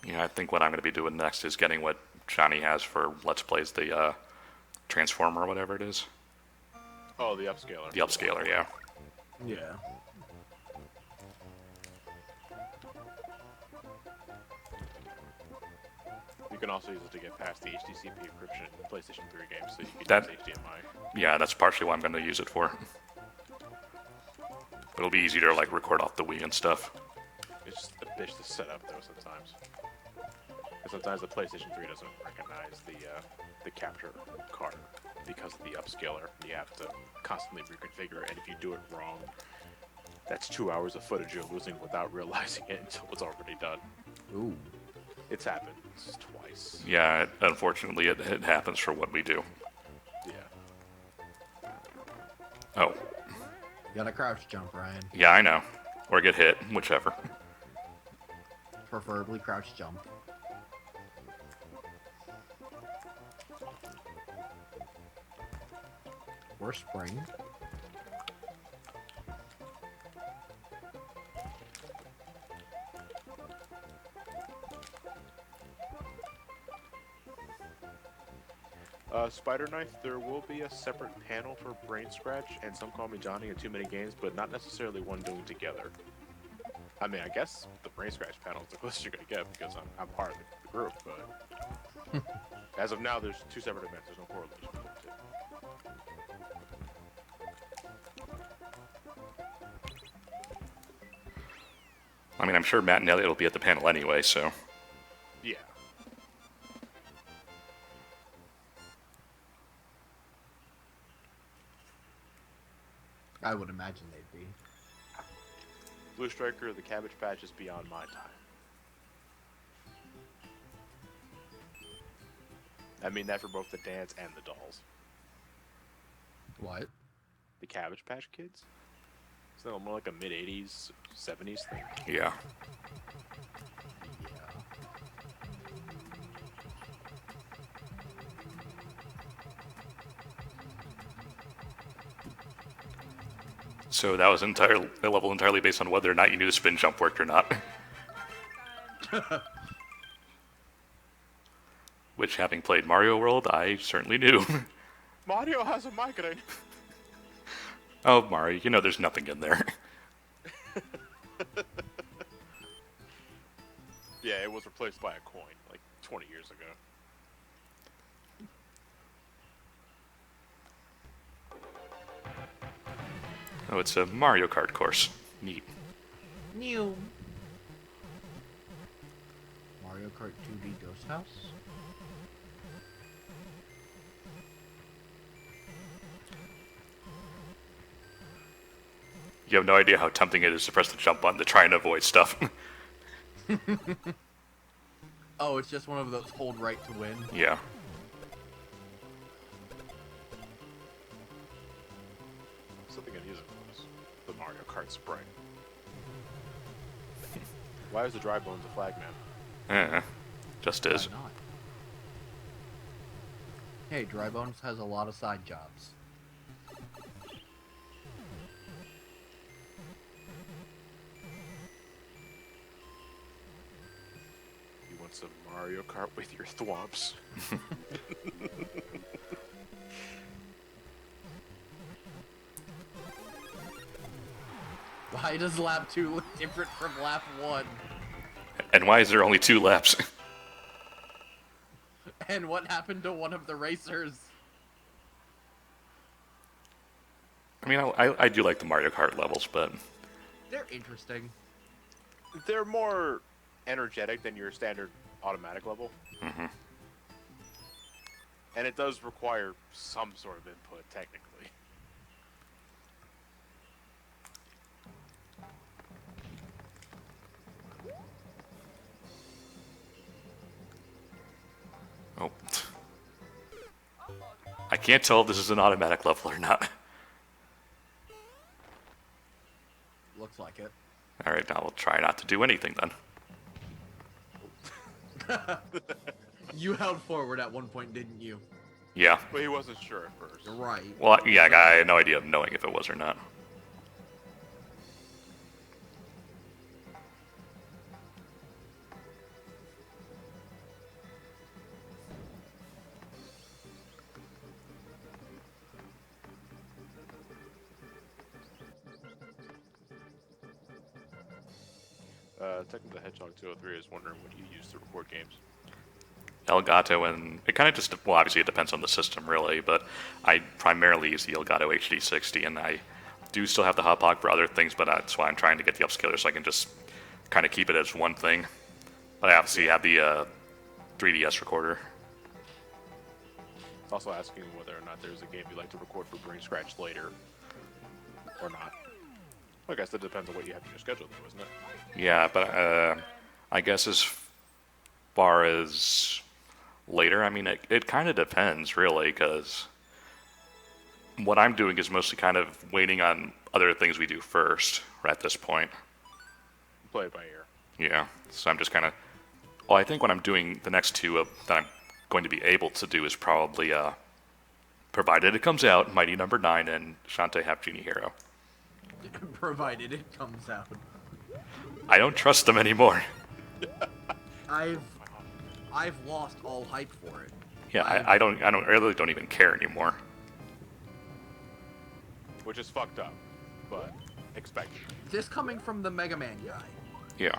Yeah, I think what I'm going to be doing next is getting what Johnny has for Let's Plays, the Transformer or whatever it is. Oh, the upscaler. The upscaler, yeah. Yeah. You can also use it to get past the HDCP encryption in PlayStation 3 games, so you can That- use HDMI. Yeah, that's partially what I'm going to use it for. It'll be easier to like record off the Wii and stuff. It's just a bitch to set up though sometimes. And sometimes the PlayStation 3 doesn't recognize the capture card because of the upscaler. You have to constantly reconfigure it, and if you do it wrong, that's 2 hours of footage you're losing without realizing it until it's already done. Ooh. It's happened twice. Yeah, unfortunately, it happens for what we do. Yeah. Oh, You gotta crouch jump, Ryan. yeah, I know. Or get hit, whichever. Preferably crouch jump. Or spring. Spider Knife, there will be a separate panel for Brain Scratch and Some Call Me Johnny and Too Many Games, but not necessarily one doing together. I mean, I guess the Brain Scratch panel is the closest you're gonna get because I'm part of the group, but as of now, there's two separate events. There's no correlation between the two. I mean, I'm sure Matt and Elliot will be at the panel anyway, so. Yeah. I would imagine they'd be. Blue Striker, the Cabbage Patch is beyond my time. I mean that for both the dance and the dolls. What? The Cabbage Patch Kids? Isn't that more like a mid-80s, 70s thing? Yeah. Yeah. So that was a level entirely based on whether or not you knew the spin jump worked or not. Which, having played Mario World, I certainly knew. Mario has a mic, and I... Oh, Mario, you know there's nothing in there. Yeah, it was replaced by a coin, like 20 years ago. Oh, it's a Mario Kart course. Neat. New. Mario Kart 2D Ghost House? You have no idea how tempting it is to press the jump button to try and avoid stuff. Oh, it's just one of those hold right to win. Yeah. Something I'm using was the Mario Kart Spring. Why is the Dry Bones a flagman? Just Why is. not? Hey, Dry Bones has a lot of side jobs. You want some Mario Kart with your thwomps? Why does lap 2 look different from lap 1? And why is there only 2 laps? And what happened to one of the racers? I mean, I do like the Mario Kart levels, but They're interesting. They're more energetic than your standard automatic level. Mm-hmm. And it does require some sort of input, technically. can't tell if this is an automatic level or not. Looks like it. All right, now we'll try not to do anything then. You held forward at one point, didn't you? Yeah. But he wasn't sure at first. You're right. Well, yeah, I had no idea of knowing if it was or not. Technically, the Hedgehog 203 is wondering what you use to record games. Elgato, and it kind of just, well, obviously it depends on the system, really, but I primarily use the Elgato HD60, and I do still have the Hotbox for other things, but that's why I'm trying to get the upscaler so I can just kind of keep it as one thing. But I obviously have the 3DS recorder. Also asking whether or not there's a game you'd like to record for Brain Scratch later, or not. I guess that depends on what you have in your schedule, though, isn't it? Yeah, but I guess as far as later, I mean, it kind of depends, really, because what I'm doing is mostly kind of waiting on other things we do first at this point. Play it by ear. Yeah, so I'm just kind of... Well, I think what I'm doing, the next two that I'm going to be able to do is probably, provided it comes out, Mighty Number 9 and Shantae Half Genie Hero. Provided it comes out. I don't trust them anymore. I've lost all hype for it. Yeah, I really don't even care anymore. Which is fucked up, but expected. This coming from the Mega Man guy. Yeah.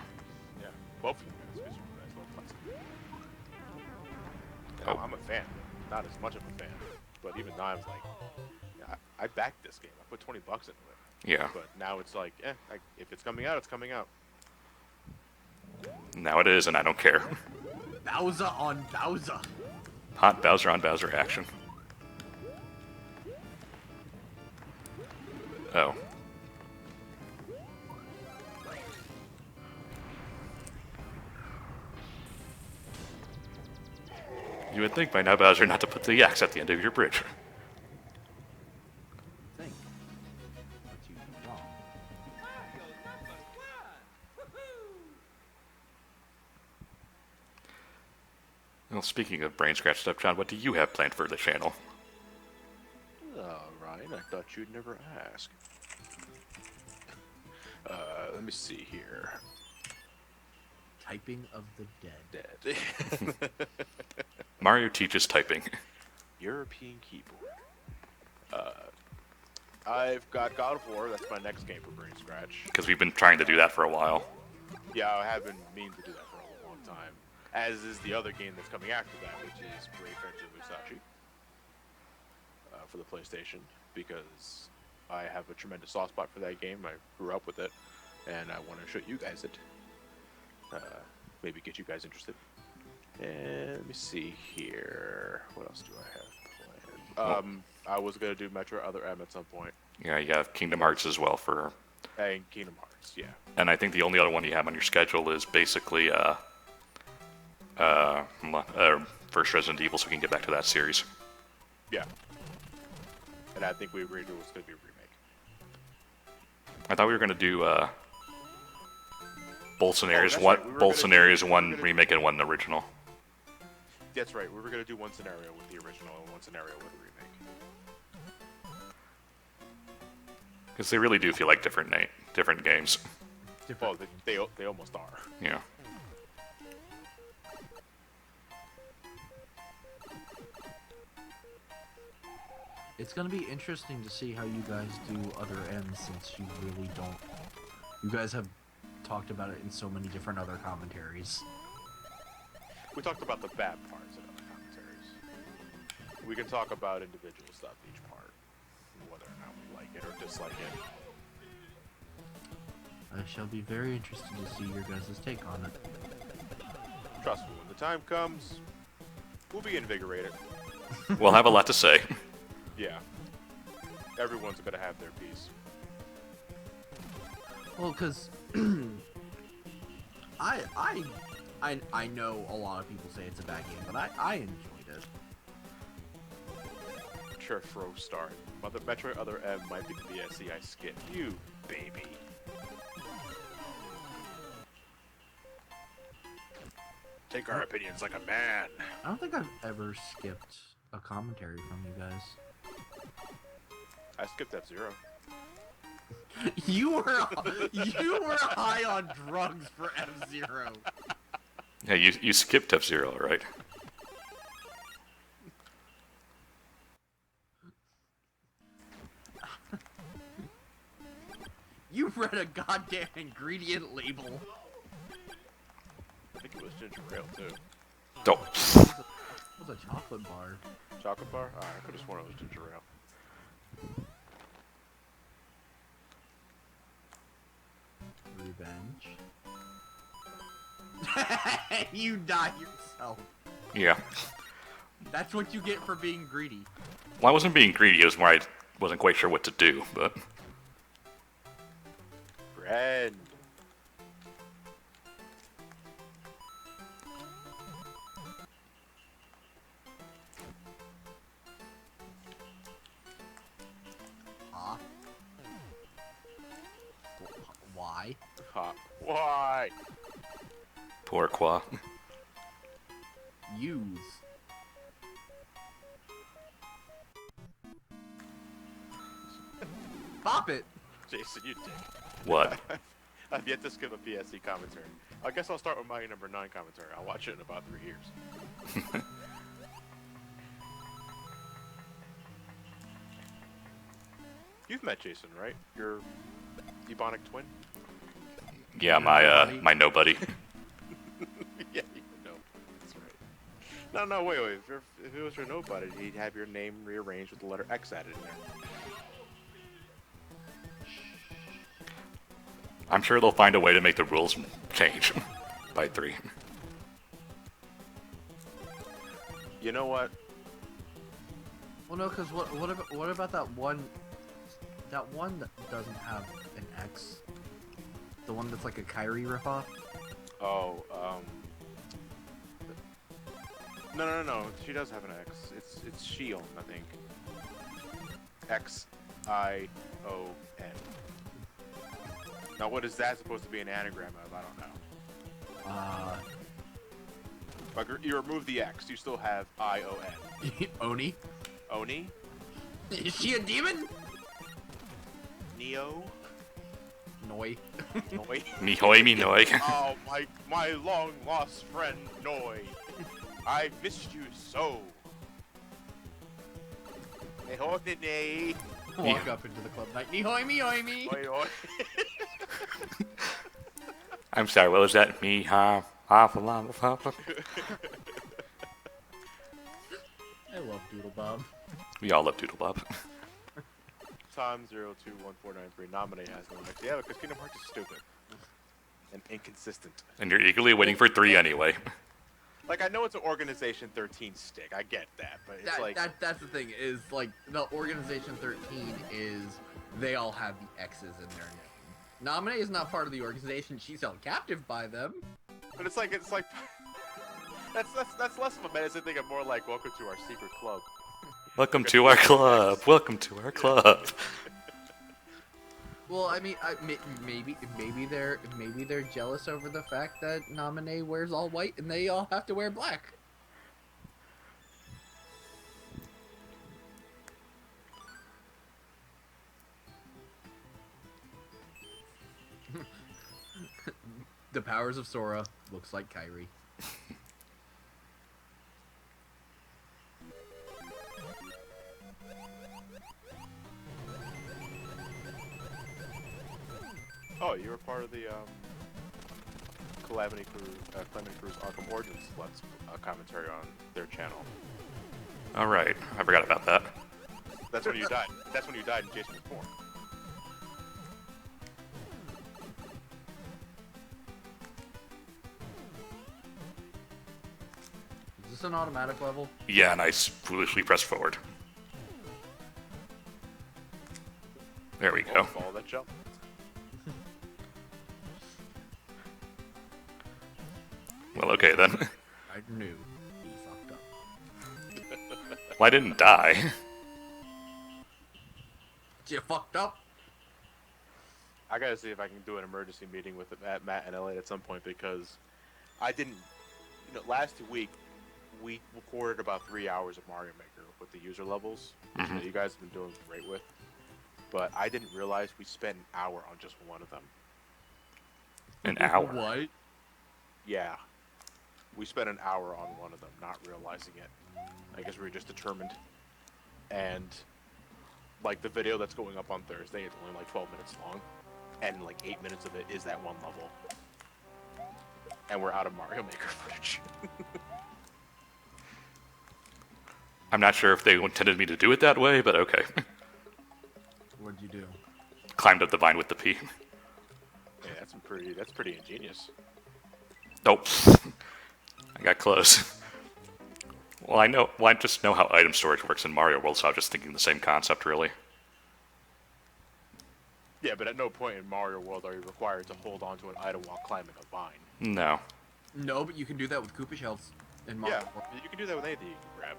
Yeah, both of you guys, 'cause you guys love Hudson. Oh. I'm a fan. Not as much of a fan, but even now I'm like, yeah, I backed this game. I put $20 into it. Yeah. But now it's like, if it's coming out, it's coming out. Now it is, and I don't care. Bowser on Bowser. Hot Bowser on Bowser action. Oh. You would think by now, Bowser, not to put the X at the end of your bridge. Think. But you wrong. Well, speaking of brain scratch stuff, John, what do you have planned for the channel? Ryan, I thought you'd never ask. Let me see here. Typing of the dead. Dead. Mario teaches typing. European keyboard. I've got God of War. That's my next game for Brain Scratch. Because we've been trying to do that for a while. Yeah, I have been meaning to do that for a long time. As is the other game that's coming after that, which is Brave Fencer Musashi. For the PlayStation, because I have a tremendous soft spot for that game. I grew up with it, and I want to show you guys it. Maybe get you guys interested. And let me see here. What else do I have planned? I was gonna do Metro Other M at some point. Yeah, you have Kingdom Hearts as well for... And Kingdom Hearts, yeah. And I think the only other one you have on your schedule is basically first Resident Evil, so we can get back to that series. Yeah. And I think we agreed it was gonna be a remake. I thought we were going to do both scenarios, that's right. We were both gonna scenarios, do- we were one gonna- remake and one original. That's right. We were gonna do one scenario with the original and one scenario with the remake. Because they really do feel like different games. Well, they almost are. Yeah. It's gonna be interesting to see how you guys do Other Ends, since you really don't. You guys have talked about it in so many different other commentaries. We talked about the bad parts in other commentaries. We can talk about individual stuff each part, whether or not we like it or dislike it. I shall be very interested to see your guys' take on it. Trust me, when the time comes, we'll be invigorated. We'll have a lot to say. Yeah. Everyone's gonna have their piece. Well, because I know a lot of people say it's a bad game, but I enjoyed it. Metro Fro start. Mother Metro Other M might be the BSC I skip. You baby. Take our opinions like a man. I don't think I've ever skipped a commentary from you guys. I skipped F-Zero. You were high on drugs for F-Zero. Yeah, you skipped F-Zero, right? You read a goddamn ingredient label. I think it was ginger ale too. Don't. It was a chocolate bar. Chocolate bar? Ah, I could have sworn it was ginger ale. Revenge. You die yourself. Yeah. That's what you get for being greedy. Well, I wasn't being greedy. It was more I wasn't quite sure what to do, but... Friend. Huh? Why? Ha. Why? Pourquoi? Use. Pop it! Jason, you dick. What? I've yet to skip a PSC commentary. I guess I'll start with my number 9 commentary. I'll watch it in about 3 years. You've met Jason, right? Your Ebonic twin? Yeah, my nobody. Yeah, you know. That's right. No, wait. If it was your nobody, he'd have your name rearranged with the letter X added in there. I'm sure they'll find a way to make the rules change by 3. You know what? Well, no, because what about that one that doesn't have an X? The one that's like a Kyrie ripoff? Oh, No. She does have an X. It's Shion, I think. Xion. Now, what is that supposed to be an anagram of? I don't know. But you remove the X, you still have Ion. Oni? Oni? Is she a demon? Neo? Noi. Noi? Mihoi minoi. Oh, my long lost friend Noi. I missed you so. Nehonene. Walk up into the club like Nihoi mi oi mi. Oi, oi. I'm sorry, what was that? Me, ha, ha, fa, la, fa, fa. I love Doodle Bob. We all love Doodle Bob. Tom 021493 nominate has no X. Yeah, because Kingdom Hearts is stupid. And inconsistent. And you're eagerly waiting for 3 anyway. Like, I know it's an Organization 13 stick. I get that, but it's That's the thing, is like the Organization 13 is they all have the X's in their name. Naminé is not part of the organization, she's held captive by them. But it's like that's less of a menacing thing and more like welcome to our secret club. Welcome to our club. Welcome to our club. Well, I mean, maybe they're jealous over the fact that Naminé wears all white and they all have to wear black. The powers of Sora looks like Kyrie. Oh, you were part of the Calamity Crew's Arkham Origins Let's commentary on their channel. Alright, I forgot about that. That's when you died. That's when you died and Jason was born. Is this an automatic level? Yeah, and I foolishly pressed forward. There we go. Follow that jump. Well, okay then. I knew he fucked up. Well, I didn't die. You fucked up. I gotta see if I can do an emergency meeting with Matt and Elliot at some point because I didn't. Last week we recorded about 3 hours of Mario Maker with the user levels, which you guys have been doing great with. But I didn't realize we spent an hour on just one of them. An hour? What? Yeah. We spent an hour on one of them, not realizing it. I guess we were just determined. And, like, the video that's going up on Thursday is only, like, 12 minutes long. And, like, 8 minutes of it is that one level. And we're out of Mario Maker footage. I'm not sure if they intended me to do it that way, but okay. What'd you do? Climbed up the vine with the P. Yeah, that's pretty ingenious. Nope. I got close. Well, I just know how item storage works in Mario World, so I was just thinking the same concept, really. Yeah, but at no point in Mario World are you required to hold on to an item while climbing a vine. No. No, but you can do that with Koopa shells in Mario. Yeah, you can do that with anything you can grab.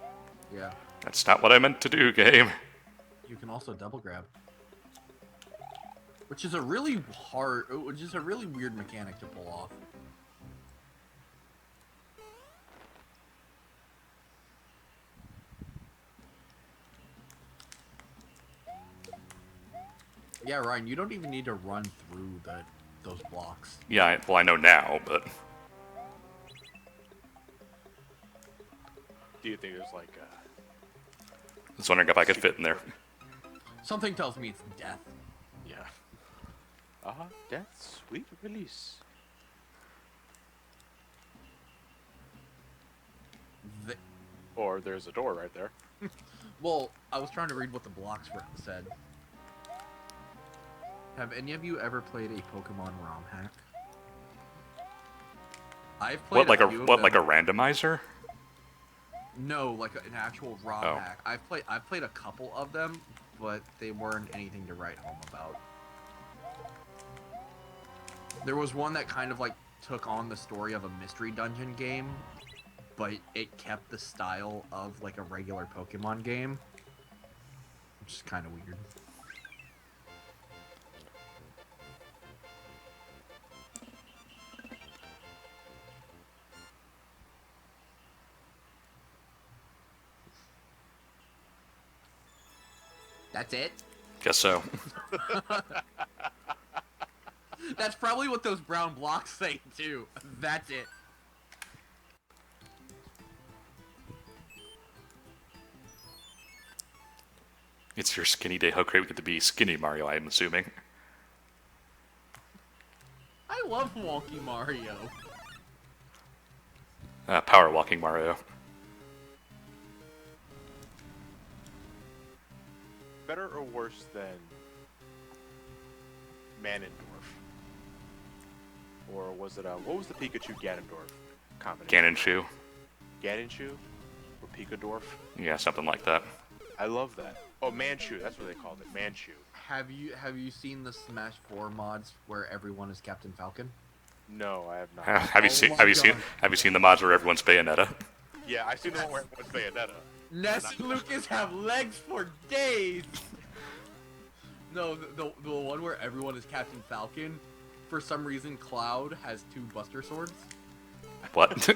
Yeah. That's not what I meant to do, game. You can also double grab. Which is a really weird mechanic to pull off. Yeah, Ryan, you don't even need to run through those blocks. Yeah, I know now, but... Do you think there's like I was wondering if I could fit in there. Something tells me it's death. yeah. Death's sweet release. Or there's a door right there. Well, I was trying to read what the blocks said. Have any of you ever played a Pokemon ROM hack? I've played Like a them. randomizer? No, like an actual ROM Oh. hack. I've played a couple of them, but they weren't anything to write home about. There was one that kind of like took on the story of a mystery dungeon game, but it kept the style of like a regular Pokemon game, which is kind of weird. That's it? Guess so. That's probably what those brown blocks say, too. That's it. It's your skinny day. How great we get to be skinny Mario, I'm assuming. I love Wonky Mario. Power walking Mario. Better or worse than Ganondorf? Or was it what was the Pikachu Ganondorf combination? Ganonshu. Ganonshu? Or Picadorf? Yeah, something like that. I love that. Oh, Manchu, that's what they called it. Manchu. Have you seen the Smash 4 mods where everyone is Captain Falcon? No, I have not. Have you Oh seen my have you seen God. have you seen the mods where everyone's Bayonetta? Yeah, I seen the one where everyone's Bayonetta. Ness and Lucas have legs for days! No, the one where everyone is Captain Falcon, for some reason Cloud has 2 Buster Swords. What?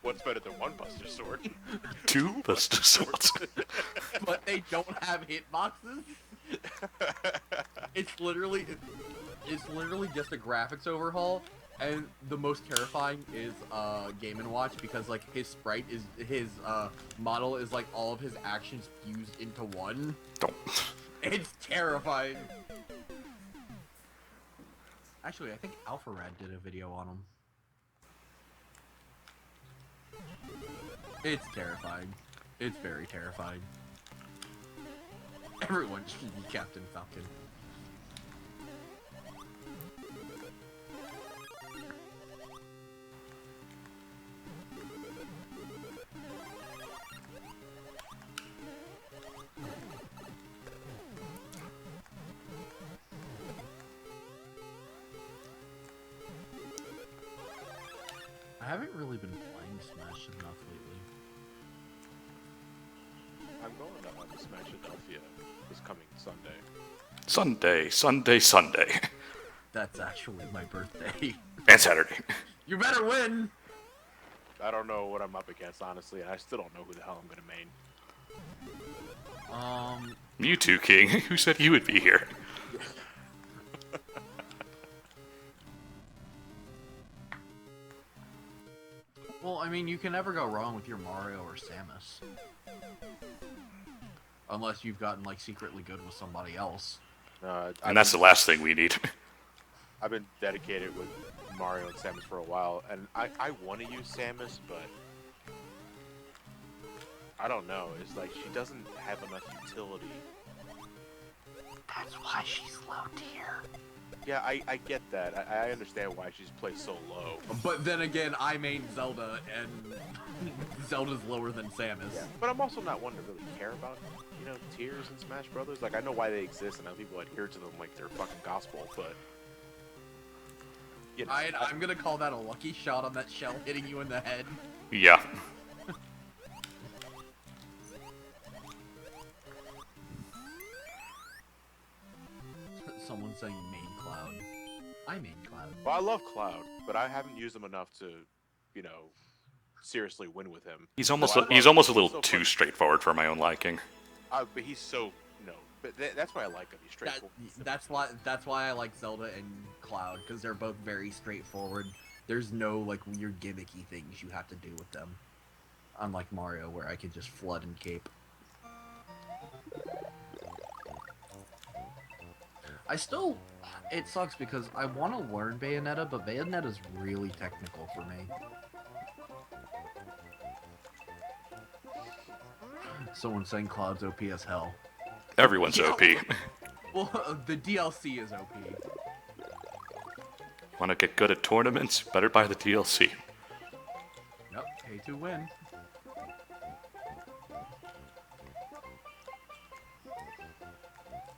What's better than one Buster Sword? 2 Buster Swords. But they don't have hitboxes. It's literally just a graphics overhaul, and the most terrifying is Game & Watch, because like his sprite is his model is like all of his actions fused into one. Don't. It's terrifying. Actually, I think AlphaRad did a video on him. It's terrifying. It's very terrifying. Everyone should be Captain Falcon. I haven't really been playing Smash enough lately. I'm going to Smash Philadelphia this coming Sunday. Sunday. That's actually my birthday. And Saturday. You better win! I don't know what I'm up against, honestly, and I still don't know who the hell I'm gonna main. Mewtwo King. Who said you would be here? Well, I mean, you can never go wrong with your Mario or Samus. Unless you've gotten, like, secretly good with somebody else. And that's the last thing we need. I've been dedicated with Mario and Samus for a while, and I want to use Samus, but I don't know. It's like she doesn't have enough utility. That's why she's low tier. Yeah, I get that. I understand why she's placed so low. But then again, I main Zelda, and Zelda's lower than Samus. Yeah. But I'm also not one to really care about, tiers in Smash Brothers. Like, I know why they exist, and how people adhere to them like they're fucking gospel, but... I'm gonna call that a lucky shot on that shell hitting you in the head. Yeah. Someone saying main Cloud. I main Cloud. Well, I love Cloud, but I haven't used him enough to, seriously win with him. He's almost So he's almost a little so too fun. straightforward for my own liking. But he's so, but that's why I like him. He's straightforward. That's why I like Zelda and Cloud, because they're both very straightforward. There's no like weird gimmicky things you have to do with them. Unlike Mario, where I can just flood and cape. It sucks because I want to learn Bayonetta, but Bayonetta's really technical for me. Someone's saying Cloud's OP as hell. Everyone's OP. Well, the DLC is OP. Want to get good at tournaments? Better buy the DLC. Yep, pay to win.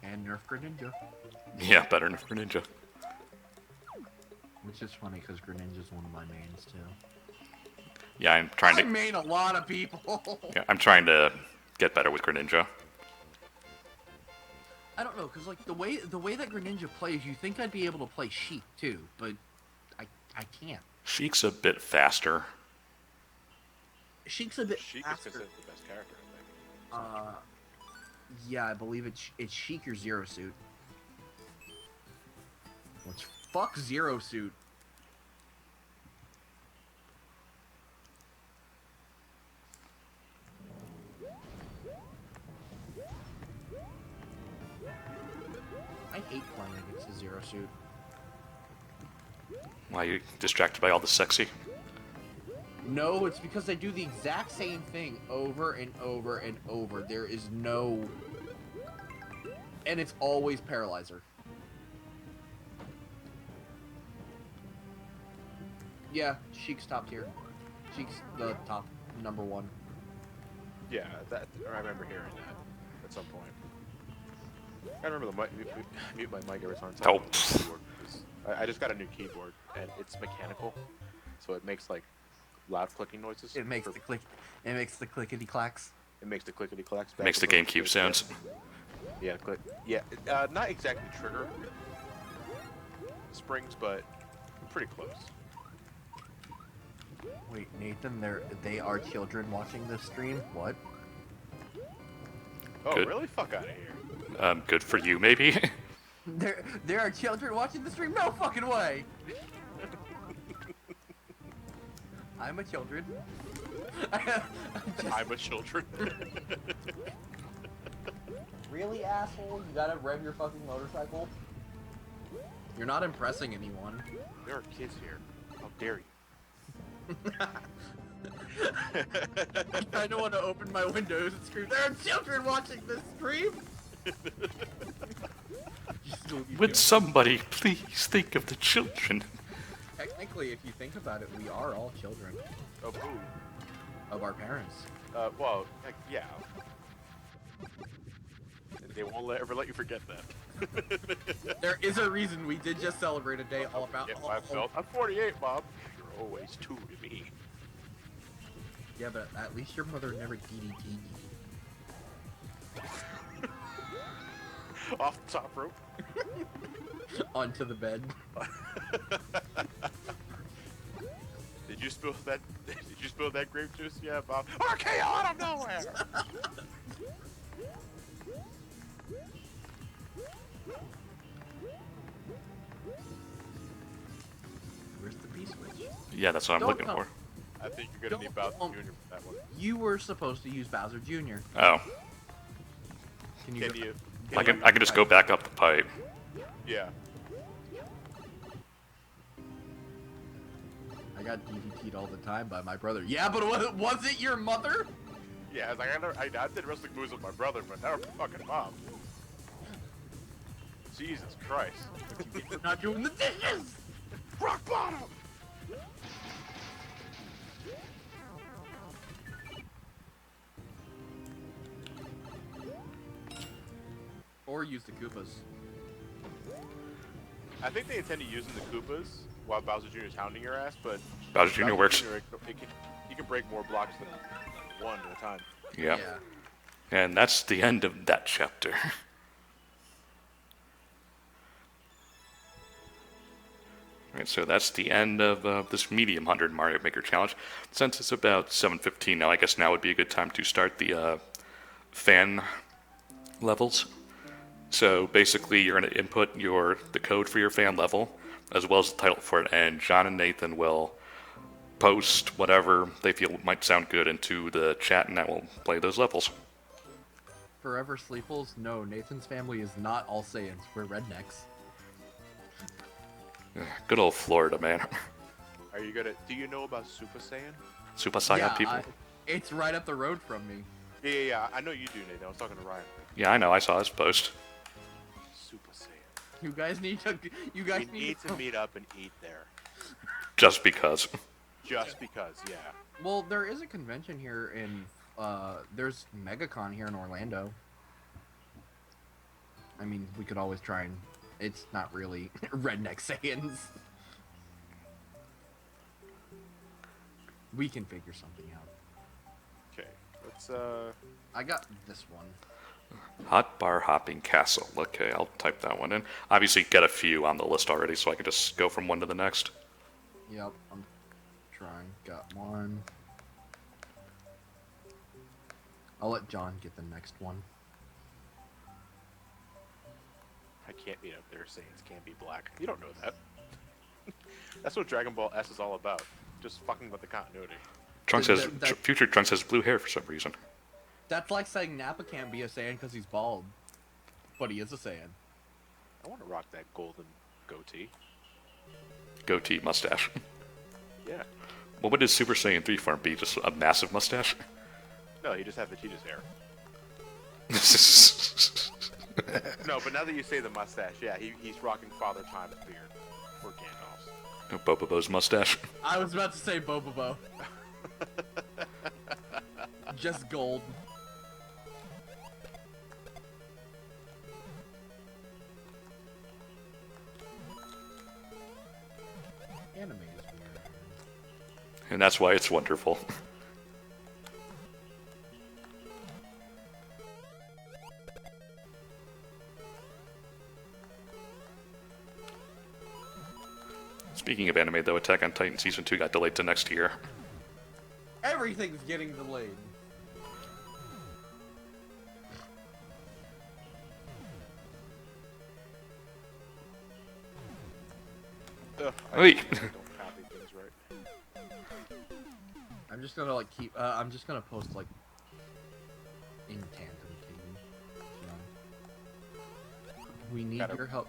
And nerf Greninja. Yeah, better for Ninja. Which is funny because Greninja's one of my mains too. Yeah, I'm trying I to. main a lot of people. Yeah, I'm trying to get better with Greninja. I don't know, cause like the way that Greninja plays, you think I'd be able to play Sheik too, but I can't. Sheik's a bit faster. Sheik's a bit Sheik is faster. considered the best character, I think. Yeah, I believe it's Sheik or Zero Suit. Let's fuck Zero Suit. I hate playing against the Zero Suit. Why are you distracted by all the sexy? No, it's because they do the exact same thing over and over and over. There is no... And it's always Paralyzer. Yeah, Sheik's top tier. Sheik's the top number one. Yeah, I remember hearing that at some point. I remember the mute my mic every time. Oh. I just got a new keyboard, and it's mechanical, so it makes like loud clicking noises. It makes the click. It makes the clickety clacks. It makes the clickety clacks. Makes the GameCube sounds. Yeah, click. Yeah, not exactly trigger springs, but pretty close. Wait, Nathan, they are children watching this stream? What? Oh, Good. really? Fuck out of here. Good for you, maybe. There are children watching the stream? No fucking way! I'm a children. I'm a children. Really, asshole? You gotta rev your fucking motorcycle? You're not impressing anyone. There are kids here. How dare you? I don't want to open my windows and scream, there are children watching this stream! Would somebody please think of the children? Technically, if you think about it, we are all children Of who? of our parents. Well, heck, yeah. They won't ever let you forget that. There is a reason we did just celebrate a day all about... I'm 48, Bob. You're always 2 to me. Yeah, but at least your mother never DDT'd you. Off the top rope. Onto the bed. Did you spill that? Did you spill that grape juice? Yeah, Bob. RKO out of nowhere. Where's the P-switch? Yeah, that's what I'm Don't looking come. for. I think you're gonna need Bowser Jr. for that one. You were supposed to use Bowser Jr. Oh, Can you? Can you? I can just go back up the pipe. Yeah. I got DDT'd all the time by my brother. Yeah, but was it your mother? Yeah, I was like, I did wrestling moves with my brother, but never fucking mom. Jesus Christ. We're not doing the dishes. Rock bottom! Or use the Koopas. I think they intended using the Koopas while Bowser Jr. is hounding your ass, but Bowser Jr. works. He can break more blocks than one at a time. Yeah. And that's the end of that chapter. Alright, so that's the end of this medium 100 Mario Maker Challenge. Since it's about 7:15 now, I guess now would be a good time to start the fan levels. So basically, you're going to input the code for your fan level, as well as the title for it, and John and Nathan will post whatever they feel might sound good into the chat, and that will play those levels. Forever Sleeples? No, Nathan's family is not all Saiyans. We're rednecks. Good old Florida, man. Are you gonna? Do you know about Super Saiyan? Super Saiyan people. It's right up the road from me. Yeah. I know you do, Nathan. I was talking to Ryan. Yeah, I know. I saw this post. Super Saiyan. You guys need to. You guys We need to meet up and eat there. Just because. Just because, yeah. Well, there is a convention here in. There's MegaCon here in Orlando. I mean, we could always try and. It's not really redneck Saiyans. We can figure something out. Okay, let's I got this one. Hot Bar Hopping Castle. Okay, I'll type that one in. Obviously, get a few on the list already, so I can just go from one to the next. Yep, I'm trying. Got one. I'll let John get the next one. I can't be up there saying it can't be black. You don't know that. That's what Dragon Ball S is all about. Just fucking with the continuity. Trunks has future Trunks has blue hair for some reason. That's like saying Nappa can't be a Saiyan because he's bald. But he is a Saiyan. I want to rock that golden goatee. Goatee mustache. Yeah. What would his Super Saiyan 3 form be? Just a massive mustache? No, he just had Vegeta's hair. No, but now that you say the mustache, yeah, he's rocking Father Time's beard. Or Gandalf's. Bobobo's mustache. I was about to say Bobobo. Just gold. Anime is weird. And that's why it's wonderful. Speaking of anime, though, Attack on Titan Season 2 got delayed to next year. Everything's getting delayed. Ugh, Wait. I don't copy things right. I'm just gonna like keep. I'm just gonna post like in tandem to you. We need Gotta- your help.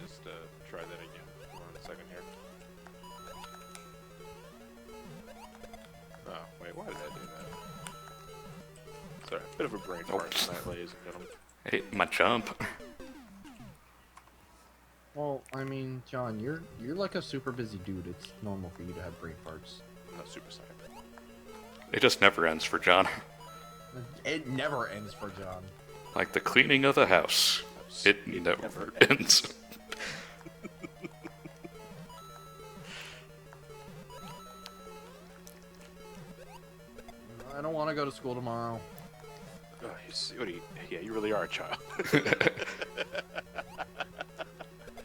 Just try that again. Hold on a second here. Oh, wait, why did I do that? Sorry, a bit of a brain fart tonight, ladies and gentlemen. Hey, my jump. Well, I mean, John, you're like a super busy dude. It's normal for you to have brain farts. I'm not Super Saiyan. It just never ends for John. It never ends for John. Like the cleaning of the house. It never ends. I don't want to go to school tomorrow. Yeah, you really are a child.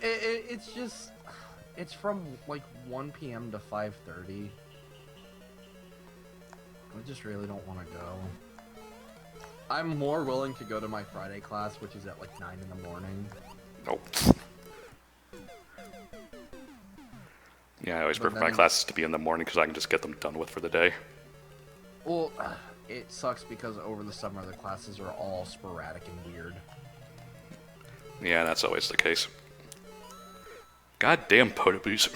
It's just, it's from like 1 p.m. to 5:30. I just really don't want to go. I'm more willing to go to my Friday class, which is at like 9 in the morning. Nope. Yeah, I always But prefer my then- classes to be in the morning because I can just get them done with for the day. Well, it sucks because over the summer the classes are all sporadic and weird. Yeah, that's always the case. Goddamn Potoboos.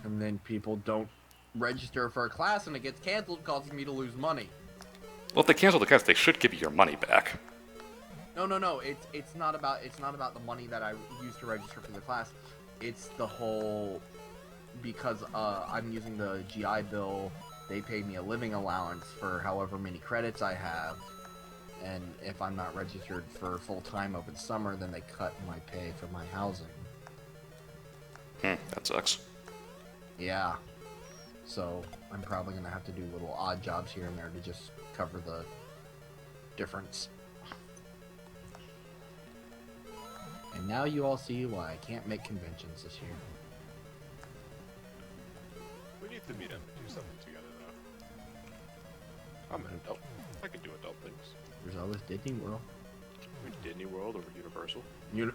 And then people don't register for a class and it gets canceled, causing me to lose money. Well, if they cancel the class, they should give you your money back. No. It's not about the money that I used to register for the class. It's the whole because I'm using the GI Bill. They pay me a living allowance for however many credits I have, and if I'm not registered for full time over the summer, then they cut my pay for my housing. That sucks. Yeah. So I'm probably gonna have to do little odd jobs here and there to just cover the difference. And now you all see why I can't make conventions this year. We need to meet up and do something together, though. I'm an adult. I can do adult things. There's always Disney World. Disney World or Universal.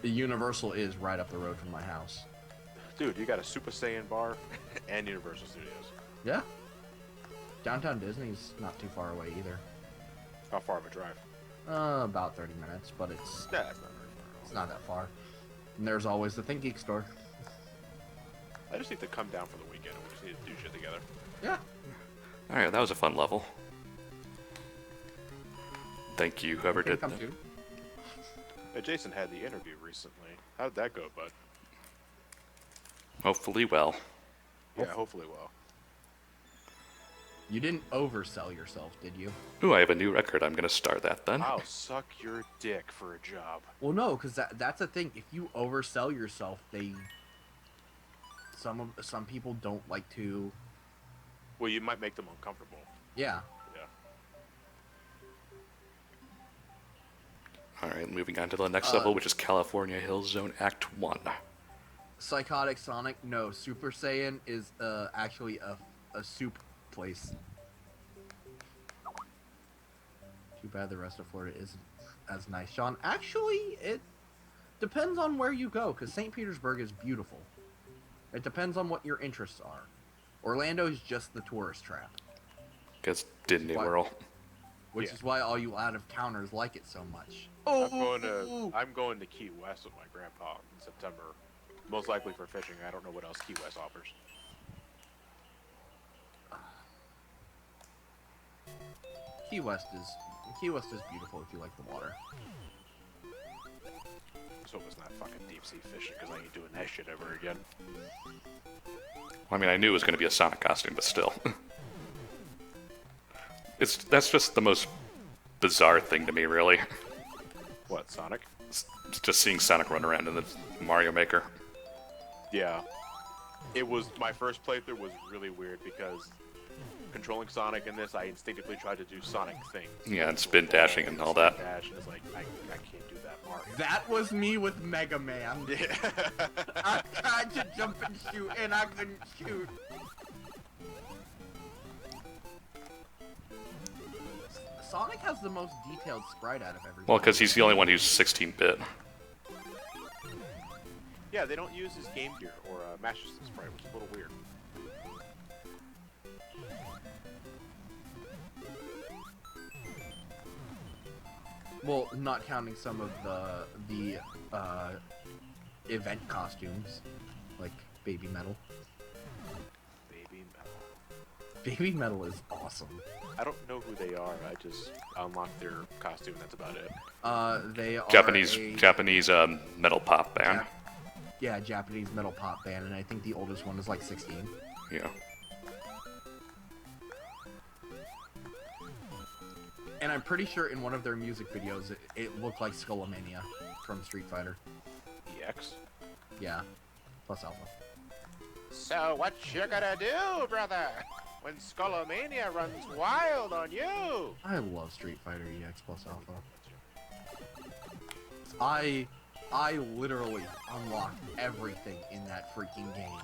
Universal is right up the road from my house. Dude, you got a Super Saiyan bar and Universal Studios. Yeah. Downtown Disney's not too far away either. How far of a drive? About 30 minutes, but it's Nah, it's not very far at it's all. not that far. And there's always the Think Geek store. I just need to come down for the weekend and we just need to do shit together. Yeah. Alright, that was a fun level. Thank you, whoever did Come that. too. Hey, Jason had the interview recently. How did that go, bud? Hopefully well. Yeah, hopefully well. You didn't oversell yourself, did you? Ooh, I have a new record. I'm gonna start that then. I'll suck your dick for a job. Well, no, because that's the thing. If you oversell yourself, some people don't like to. Well, you might make them uncomfortable. Yeah. Yeah. Alright, moving on to the next level, which is California Hills Zone Act 1. Psychotic Sonic, no. Super Saiyan is actually a soup place. Too bad the rest of Florida isn't as nice, Sean. Actually, it depends on where you go, because St. Petersburg is beautiful. It depends on what your interests are. Orlando is just the tourist trap, Because Disney What? World. which Yeah. is why all you out-of-towners like it so much. I'm going to Key West with my grandpa in September. Most likely for fishing. I don't know what else Key West offers. Key West is beautiful if you like the water. So it's not fucking deep sea fishing because I ain't doing that shit ever again. I mean, I knew it was gonna be a Sonic costume, but still. That's just the most bizarre thing to me, really. What, Sonic? It's just seeing Sonic run around in the Mario Maker. Yeah. It was, my first playthrough was really weird because controlling Sonic in this, I instinctively tried to do Sonic things. Yeah, and spin dashing and all that. Dash, and it's like, I can't do that, Mario. That was me with Mega Man. Yeah. I tried to jump and shoot, and I couldn't shoot. Sonic has the most detailed sprite out of everyone. Well, because he's the only one who's 16-bit. Yeah, they don't use his Game Gear or Master System sprite, which is a little weird. Well, not counting some of the event costumes, like Baby Metal. Baby Metal. Baby Metal is awesome. I don't know who they are. I just unlocked their costume. That's about it. They are Japanese metal pop band. Yeah, Japanese metal pop band, and I think the oldest one is like 16. Yeah. And I'm pretty sure in one of their music videos, it looked like Skullomania from Street Fighter. EX. Yeah, plus Alpha. So what you gonna do, brother? When Skullomania runs wild on you? I love Street Fighter EX plus Alpha. I literally unlocked everything in that freaking game.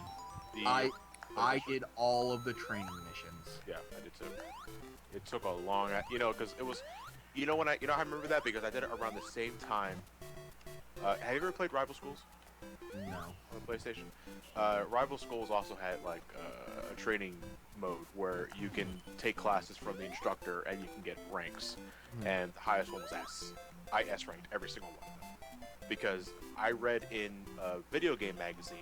I did all of the training missions. Yeah, I did too. It took a long, because it was, when I remember that because I did it around the same time. Have you ever played Rival Schools No. on the PlayStation? Rival Schools also had like a training mode where you can take classes from the instructor and you can get ranks, and the highest one was S. I S ranked every single one of them because I read in a video game magazine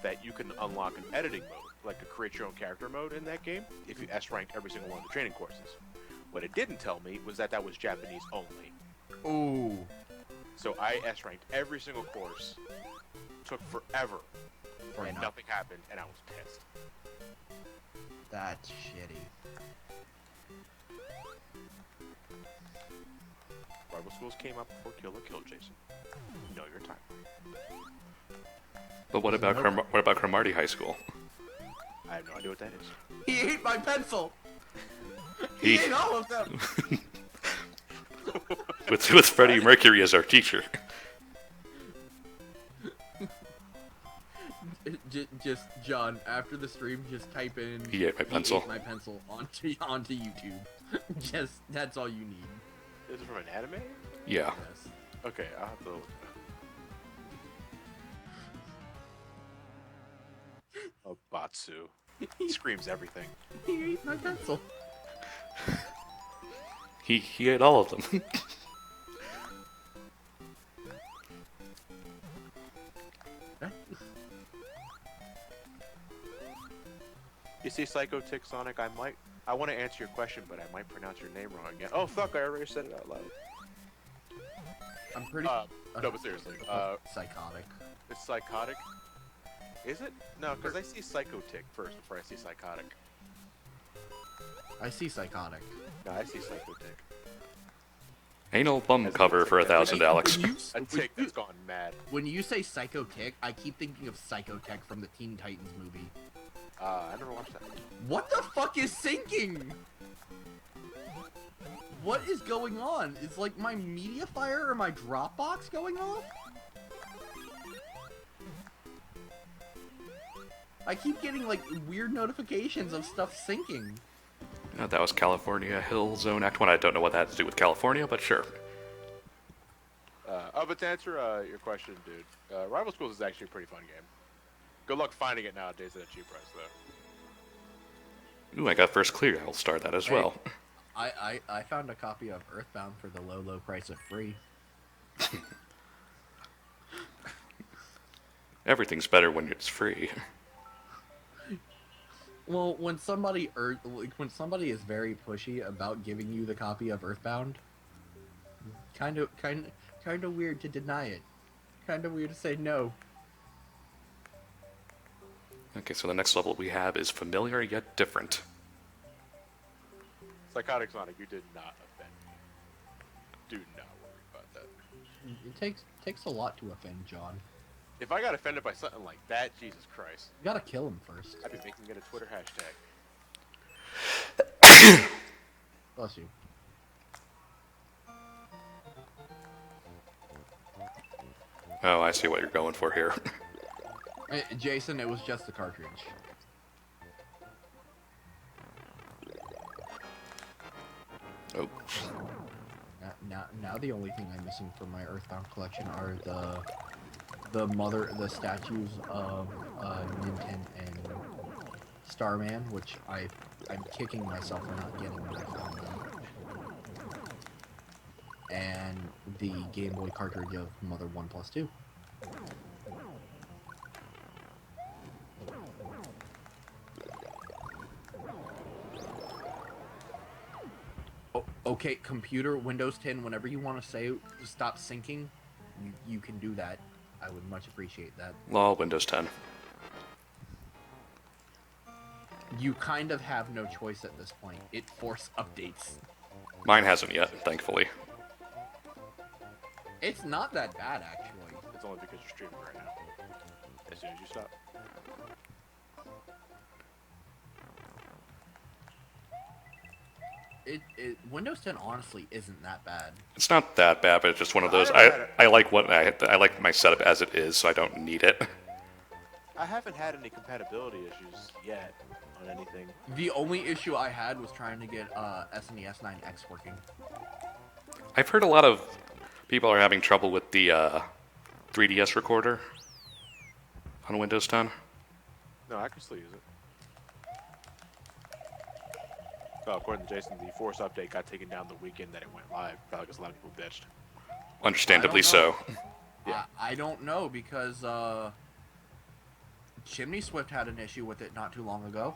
that you can unlock an editing mode, like a create your own character mode in that game, if you S ranked every single one of the training courses. What it didn't tell me was that was Japanese only. Ooh. So I S ranked every single course, took forever, and Enough. nothing happened, and I was pissed. That's shitty. Rival Schools came out before Kill la Kill, Jason. Know your time. But what about Cromartie High School? I have no idea what that is. He ate my pencil! He- He ate all of them! with Freddie Mercury as our teacher. Just John, after the stream, just type in He ate my pencil. He ate my pencil onto YouTube. Just that's all you need. Is it from an anime? Yeah. Yes. Okay, I'll have to look it up. Oh, Batsu. He screams everything. He ate my pencil. He ate all of them. You see Psycho Tick Sonic, I want to answer your question, but I might pronounce your name wrong again. Oh fuck, I already said it out loud. I'm pretty. No, but seriously, Psychotic. it's Psychotic. Is it? No, because I see Psycho Tick first before I see Psychotic. I see psychotic. No, I see Psycho Tick. Anal bum cover for $1,000, Alex. A tick that's gone mad. When you say Psycho Tick, I keep thinking of Psychotech from the Teen Titans movie. I never watched that. What the fuck is syncing? What is going on? Is like my media fire or my Dropbox going off? I keep getting like weird notifications of stuff syncing. That was California Hill Zone Act 1. I don't know what that has to do with California, but sure. But to answer your question, dude, Rival Schools is actually a pretty fun game. Good luck finding it nowadays at a cheap price, though. Ooh, I got first clear. I'll start that as Hey. well. I found a copy of Earthbound for the low price of free. Everything's better when it's free. Well, when somebody is very pushy about giving you the copy of Earthbound, kind of weird to deny it. Kind of weird to say no. Okay, so the next level we have is familiar yet different. Psychotic Sonic, you did not offend me. Do not worry about that. It takes a lot to offend John. If I got offended by something like that, Jesus Christ. You gotta kill him first. I'd be making it a Twitter hashtag. Bless you. Oh, I see what you're going for here. Hey, Jason, it was just the cartridge. Oh. Now the only thing I'm missing from my Earthbound collection are the statues of Ninten and Starman, which I'm kicking myself for not getting when I found them. And the Game Boy cartridge of Mother 1+2. Okay, computer, Windows 10, whenever you want to say stop syncing, you can do that. I would much appreciate that. Law, Windows 10. You kind of have no choice at this point. It force updates. Mine hasn't yet, thankfully. It's not that bad, actually. It's only because you're streaming right now. As soon as you stop. Windows 10 honestly isn't that bad. It's not that bad, but it's just one of I those. never had it. I like what I like my setup as it is, so I don't need it. I haven't had any compatibility issues yet on anything. The only issue I had was trying to get SNES 9X working. I've heard a lot of people are having trouble with the 3DS recorder on Windows 10. No, I can still use it. Well, according to Jason, the Force update got taken down the weekend that it went live, probably because a lot of people bitched. Understandably I don't so. Yeah. I don't know because Chimney Swift had an issue with it not too long ago.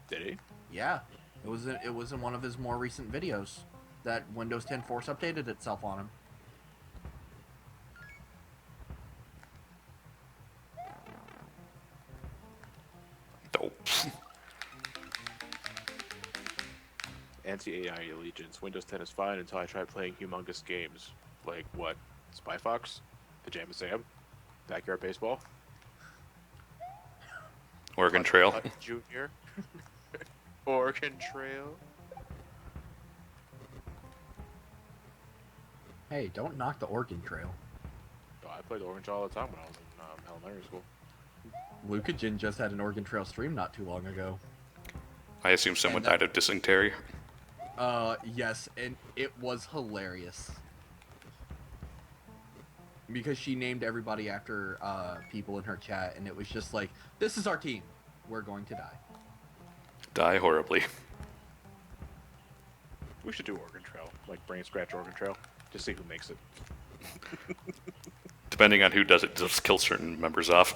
Did he? Yeah, it was in one of his more recent videos that Windows 10 Force updated itself on him. Dope. Anti-AI allegiance. Windows 10 is fine until I try playing humongous games. Like what? Spy Fox? Pajama Sam? Backyard Baseball? Oregon Trail. Hut Junior? Oregon Trail? Hey, don't knock the Oregon Trail. Oh, I played Oregon Trail all the time when I was in elementary school. Lucajin just had an Oregon Trail stream not too long ago. I assume someone And that- died of dysentery. Yes, and it was hilarious. Because she named everybody after people in her chat, and it was just like, this is our team. We're going to die. Die horribly. We should do Oregon Trail, like Brain Scratch Oregon Trail, just see who makes it. Depending on who does it, just kill certain members off.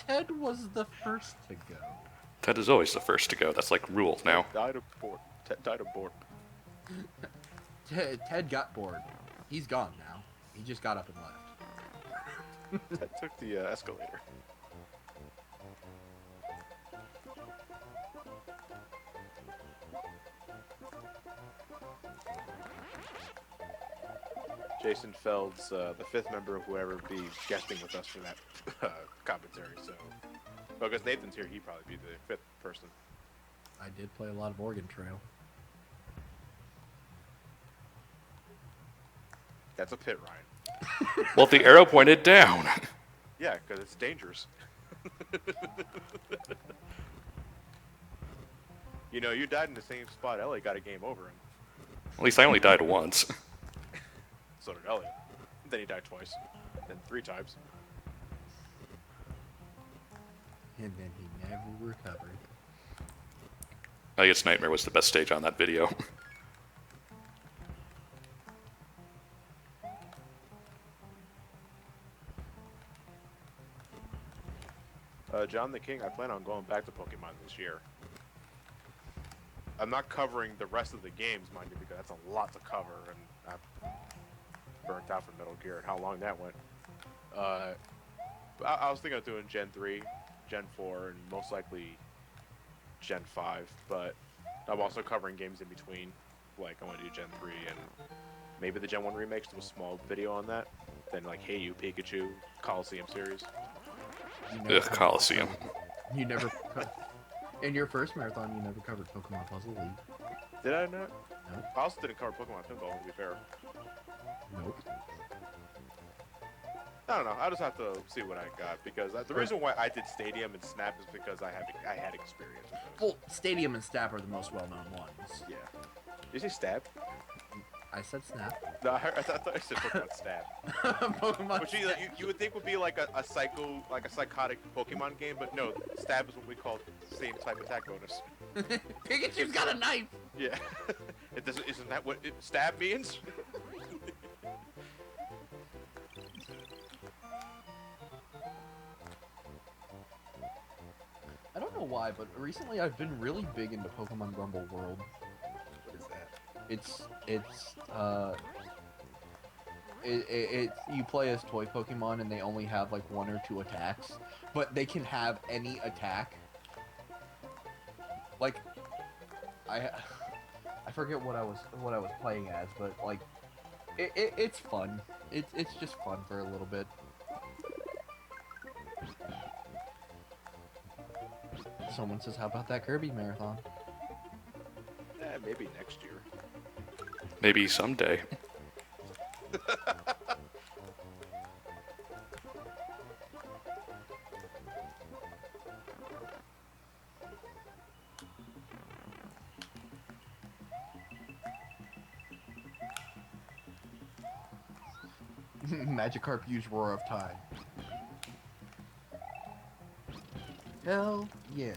Ted was the first to go. Ted is always the first to go. That's like rule now. Died of bored. Died of bored. Ted got bored. He's gone now. He just got up and left. Ted took the escalator. Jason Feld's the fifth member who ever be guesting with us for that commentary. So, well, because Nathan's here, he'd probably be the fifth person. I did play a lot of Oregon Trail. That's a pit, Ryan. Well, the arrow pointed down. Yeah, because it's dangerous. You know, you died in the same spot Ellie got a game over in. At least I only died once. So did Elliot. Then he died twice. Then 3 times. And then he never recovered. Elliot's Nightmare was the best stage on that video. John the King, I plan on going back to Pokemon this year. I'm not covering the rest of the games, mind you, because that's a lot to cover, and I'm burnt out from Metal Gear and how long that went. I was thinking of doing Gen 3, Gen 4, and most likely Gen 5, but I'm also covering games in between. Like, I want to do Gen 3 and maybe the Gen 1 remakes, do a small video on that. Then, like, Hey You, Pikachu, Coliseum series. Ugh, Coliseum. You never... In your first marathon, you never covered Pokemon Puzzle League. Did I not? Nope. I also didn't cover Pokemon Pinball, to be fair. Nope. I don't know. I just have to see what I got because the reason why I did Stadium and Snap is because I had experience with those. Well, Stadium and Snap are the most well-known ones. Yeah. Did you say Stab? I said Snap. No, I thought I said Pokemon Stab. Pokemon Which you would think would be like a psychotic Pokemon game, but no, Stab is what we call the same type attack bonus. Pikachu's got a knife! Yeah. Isn't that what Stab means? I don't know why, but recently I've been really big into Pokemon Rumble World. What is that? You play as toy Pokemon and they only have like 1 or 2 attacks, but they can have any attack. Like, I forget what I was playing as, but like, it's fun. It's just fun for a little bit. Someone says, "How about that Kirby marathon?" Maybe next year. Maybe someday. Magikarp use Roar of Tide. Hell yeah.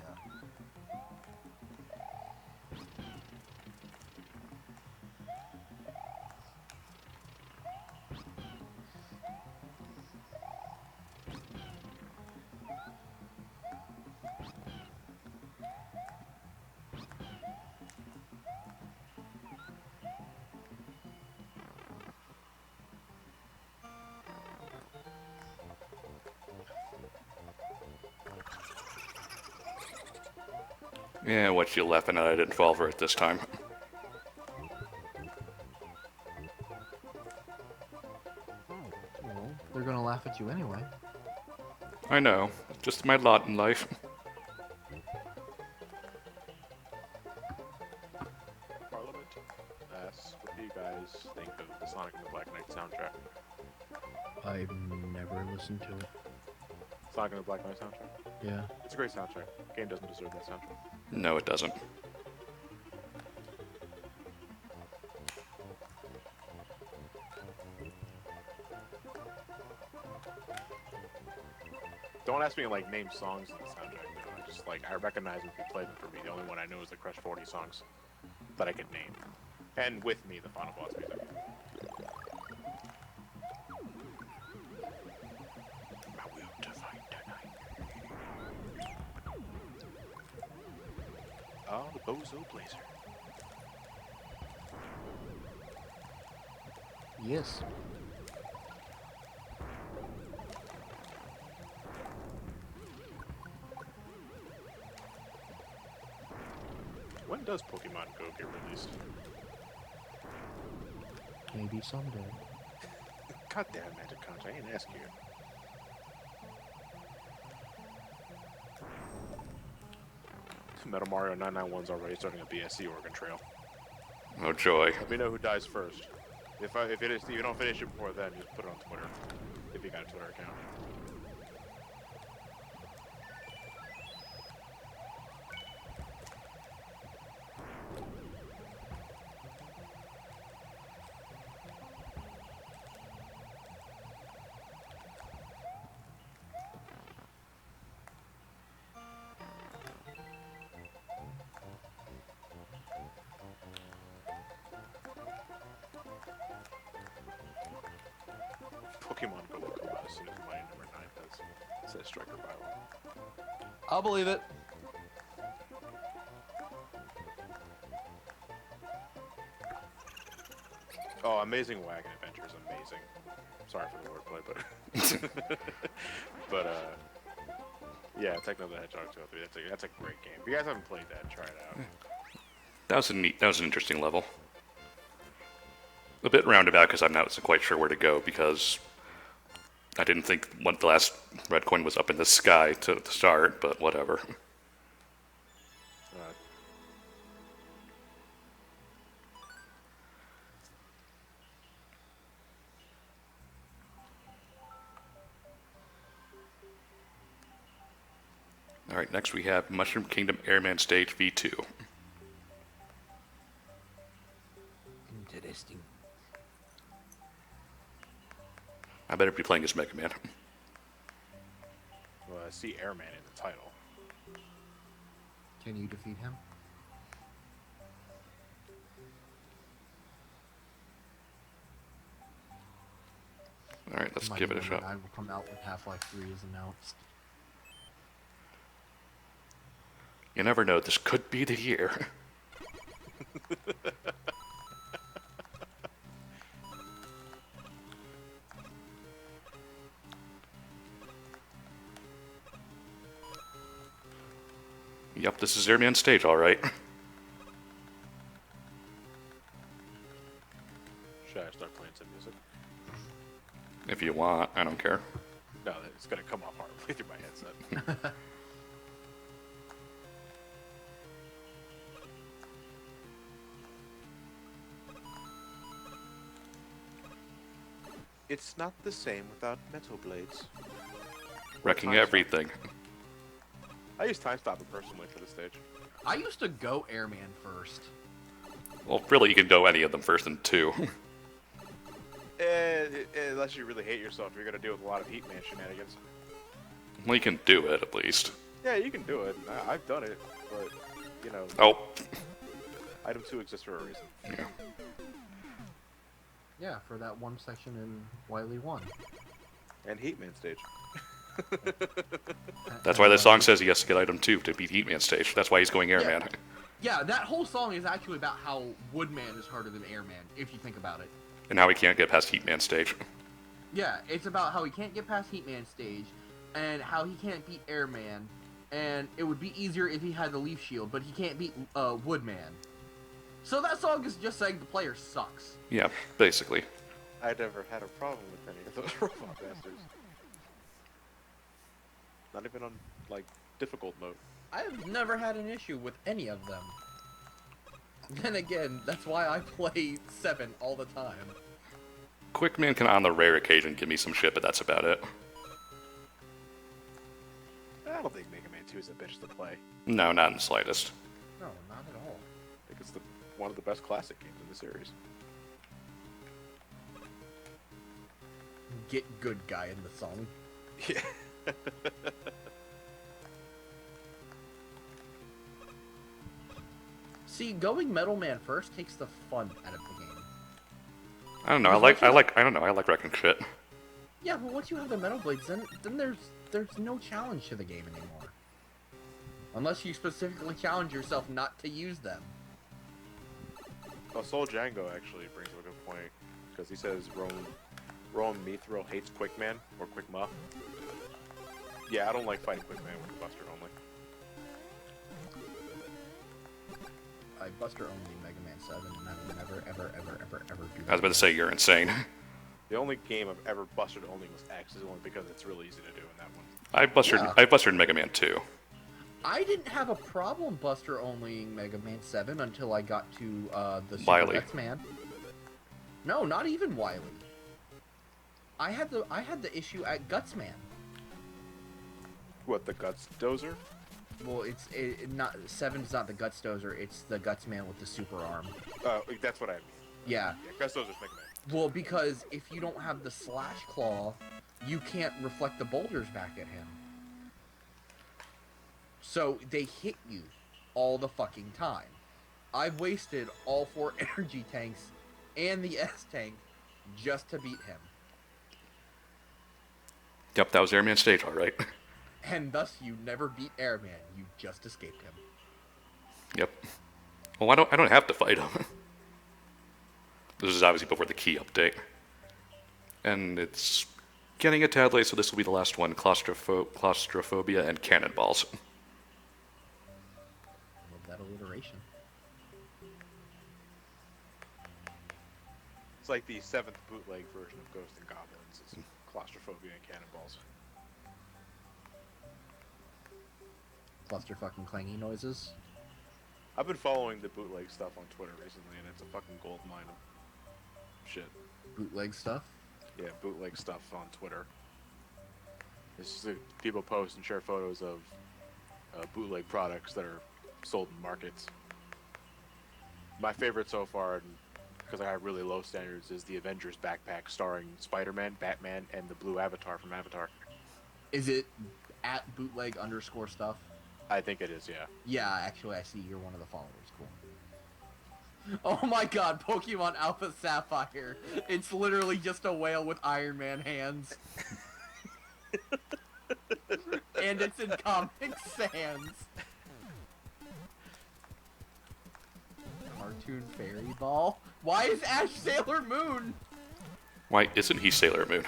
Yeah, what you laughing at? I didn't fall for it this time. Well, they're gonna laugh at you anyway. I know. Just my lot in life. Parliament asks, what do you guys think of the Sonic and the Black Knight soundtrack? I've never listened to it. Sonic and the Black Knight soundtrack? Yeah. It's a great soundtrack. The game doesn't deserve that soundtrack. No, it doesn't. Don't ask me to like name songs in the soundtrack. Though. I just like I recognize them if you play them for me. The only one I know is the Crush 40 songs that I could name, and with me the Final Boss music. My will to fight tonight. Oh, the Bozo Blazer. Yes. When does Pokemon Go get released? Maybe someday. Goddamn Magic Conch, I ain't asking you. Metal Mario 991's already starting a BSC Oregon Trail. Oh joy. Let me know who dies first. If you don't finish it before then, just put it on Twitter. If you got a Twitter account. Pokemon Go will come out as soon as Mighty number 9 does. It says Striker Bio. I'll believe it. Oh, Amazing Wagon Adventure is amazing. Sorry for the wordplay, but yeah, Techno the Hedgehog 203. That's a great game. If you guys haven't played that, try it out. That was an interesting level. A bit roundabout because I'm not quite sure where to go because I didn't think the last red coin was up in the sky to start, but whatever. Alright, next we have Mushroom Kingdom Airman Stage V2. Interesting. I better be playing as Mega Man. Well, I see Airman in the title. Can you defeat him? Alright, let's Mighty give it a Number shot. 9 will come out when Half-Life 3 is announced. You never know, this could be the year. Yep, this is Airman Stage, alright. Should I start playing some music? If you want, I don't care. No, it's gonna come off horribly through my headset. It's not the same without metal blades. Wrecking Time everything. I use Time Stopper personally for the stage. I used to go Airman first. Well, really, you can go any of them first and two. Unless you really hate yourself, you're gonna deal with a lot of Heat Man shenanigans. Well, you can do it, at least. Yeah, you can do it. I've done it, but, you know, Oh. item 2 exists for a reason. Yeah. Yeah, for that one section in Wily 1. And Heat Man stage. That's why the song says he has to get item 2 to beat Heatman stage. That's why he's going Airman. Yeah, that whole song is actually about how Woodman is harder than Airman, if you think about it. And how he can't get past Heatman stage. Yeah, it's about how he can't get past Heatman stage, and how he can't beat Airman, and it would be easier if he had the Leaf Shield, but he can't beat Woodman. So that song is just saying the player sucks. Yeah, basically. I never had a problem with any of those robot bastards. Not even on, like, difficult mode. I've never had an issue with any of them. Then again, that's why I play 7 all the time. Quickman can, on the rare occasion, give me some shit, but that's about it. I don't think Mega Man 2 is a bitch to play. No, not in the slightest. No, not at all. I think it's one of the best classic games in the series. Get good guy in the song. Yeah. See, going Metal Man first takes the fun out of the game. I don't know. I like wrecking shit. Yeah, but once you have the Metal Blades, then there's no challenge to the game anymore. Unless you specifically challenge yourself not to use them. Oh, Soul Django actually brings up a good point, because he says Rowan Mithril hates Quickman, or Quickma. Yeah, I don't like fighting Quickman with the Buster only. I Buster only Mega Man 7, and I will never, ever, ever, ever, ever do that. I was about to say, you're insane. The only game I've ever busted only was X, is only because it's really easy to do in that one. I bustered Mega Man 2. I didn't have a problem Buster only Mega Man 7 until I got to the Super Wily. Guts Man. No, not even Wily. I had the issue at Gutsman. What, the Guts Dozer? Well, it's not 7's not the Guts Dozer. It's the Gutsman with the super arm. That's what I mean. Yeah. Yeah, Guts Dozer's Mega Man. Well, because if you don't have the slash claw, you can't reflect the boulders back at him. So they hit you all the fucking time. I've wasted all 4 energy tanks and the S tank just to beat him. Yep, that was Airman stage, alright. And thus you never beat Airman, you just escaped him. Yep. Well, I don't have to fight him. This is obviously before the key update. And it's getting a tad late, so this will be the last one. Claustrophobia and cannonballs. Love that alliteration. It's like the 7th bootleg version of Ghosts and Goblins. It's Claustrophobia and Cannonballs. Cluster fucking clangy noises. I've been following the bootleg stuff on Twitter recently, and it's a fucking gold mine of shit. Bootleg stuff. Yeah, bootleg stuff on Twitter. It's just people post and share photos of bootleg products that are sold in markets. My favorite so far, because I have really low standards, is the Avengers backpack starring Spider-Man, Batman, and the blue Avatar from Avatar. Is it at bootleg_stuff? I think it is, yeah. Yeah, actually, I see you're one of the followers. Cool. Oh my god, Pokemon Alpha Sapphire. It's literally just a whale with Iron Man hands. And it's in Comic Sans. Cartoon Fairy Ball? Why is Ash Sailor Moon? Why isn't he Sailor Moon?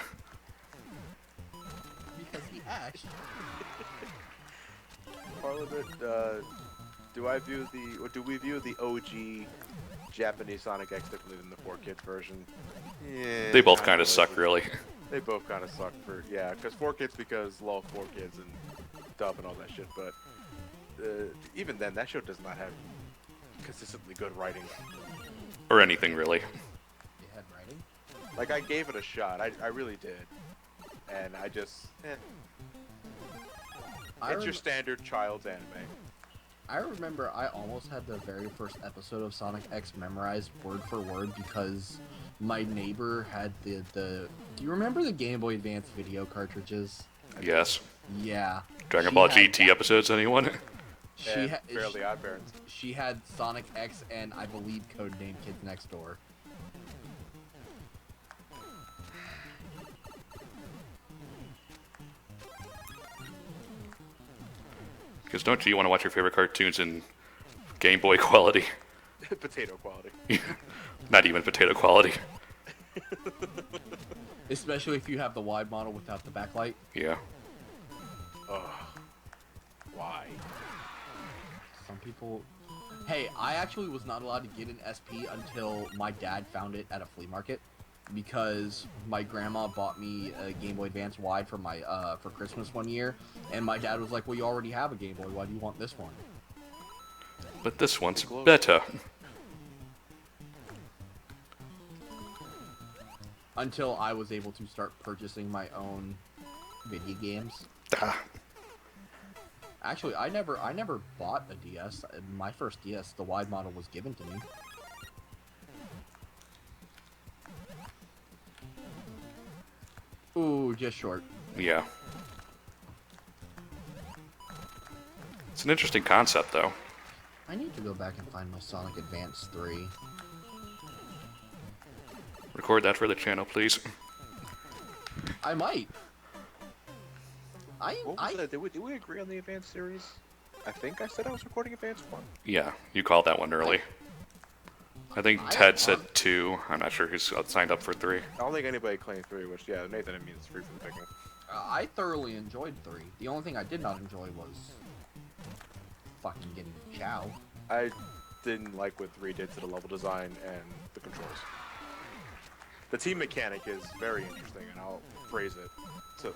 Because he Ash. Parliament, do we view the OG Japanese Sonic X differently than the 4Kids version? Yeah, They both kind of suck, really. They both kind of suck because 4Kids because lol 4Kids and dub and all that shit, but even then, that show does not have consistently good writing. Or anything, really. They had writing? Like, I gave it a shot. I really did. And I just, it's your standard child's anime. I remember I almost had the very first episode of Sonic X memorized word for word because my neighbor had the do you remember the Game Boy Advance video cartridges? Yes. Yeah. Dragon She Ball had GT that. episodes, anyone? She And Fairly Odd Parents. she had Sonic X and I believe Codename Kids Next Door. Because don't you want to watch your favorite cartoons in Game Boy quality? Potato quality. Not even potato quality. Especially if you have the wide model without the backlight. Yeah. Ugh. Why? Some people... Hey, I actually was not allowed to get an SP until my dad found it at a flea market. Because my grandma bought me a Game Boy Advance Wide for my for Christmas one year, and my dad was like, "Well, you already have a Game Boy. Why do you want this one?" But this one's better. Until I was able to start purchasing my own video games. Ah. Actually, I never bought a DS. My first DS, the wide model, was given to me. Ooh, just short. Yeah. It's an interesting concept, though. I need to go back and find my Sonic Advance 3. Record that for the channel, please. I might. What was that? Did we agree on the Advanced series? I think I said I was recording Advanced 1. Yeah, you called that one early. I think I Ted have said one. 2. I'm not sure who's signed up for 3. I don't think anybody claimed 3, which, yeah, Nathan, I mean, it's free for the picking. I thoroughly enjoyed 3. The only thing I did not enjoy was fucking getting Chow. I didn't like what 3 did to the level design and the controls. The team mechanic is very interesting, and I'll praise it to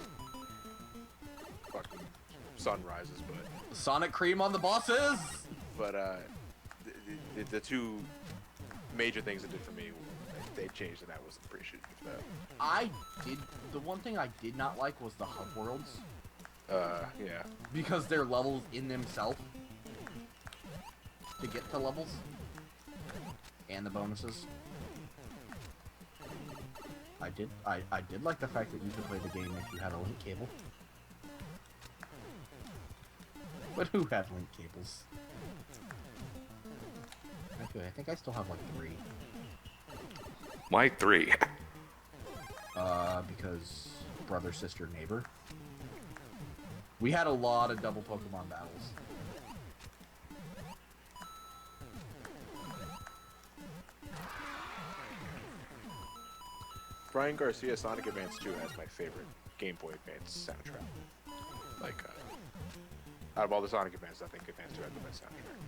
fucking sunrises, Sonic Cream on the bosses! but the two major things it did for me, they changed, and I was appreciative of that. The one thing I did not like was the hub worlds. Yeah. Because they're levels in themselves. To get to levels. And the bonuses. I did like the fact that you could play the game if you had a link cable. But who had link cables? Actually, I think I still have like 3. Why 3? Because brother, sister, neighbor. We had a lot of double Pokemon battles. Brian Garcia Sonic Advance 2 has my favorite Game Boy Advance soundtrack. Like, out of all the Sonic Advance, I think Advance 2 has the best soundtrack.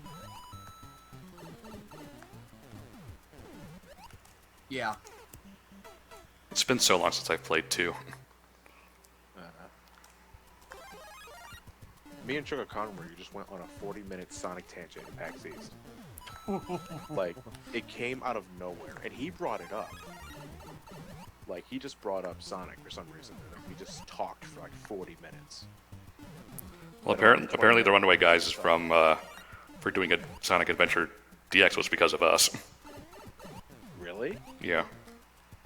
Yeah. It's been so long since I've played 2. Me and Sugar Conway just went on a 40-minute Sonic tangent in PAX East. Like, it came out of nowhere, and he brought it up. Like, he just brought up Sonic for some reason, and we just talked for like 40 minutes. Well, apparently the Runaway Guys is from, for doing a Sonic Adventure DX was because of us. Really? Yeah.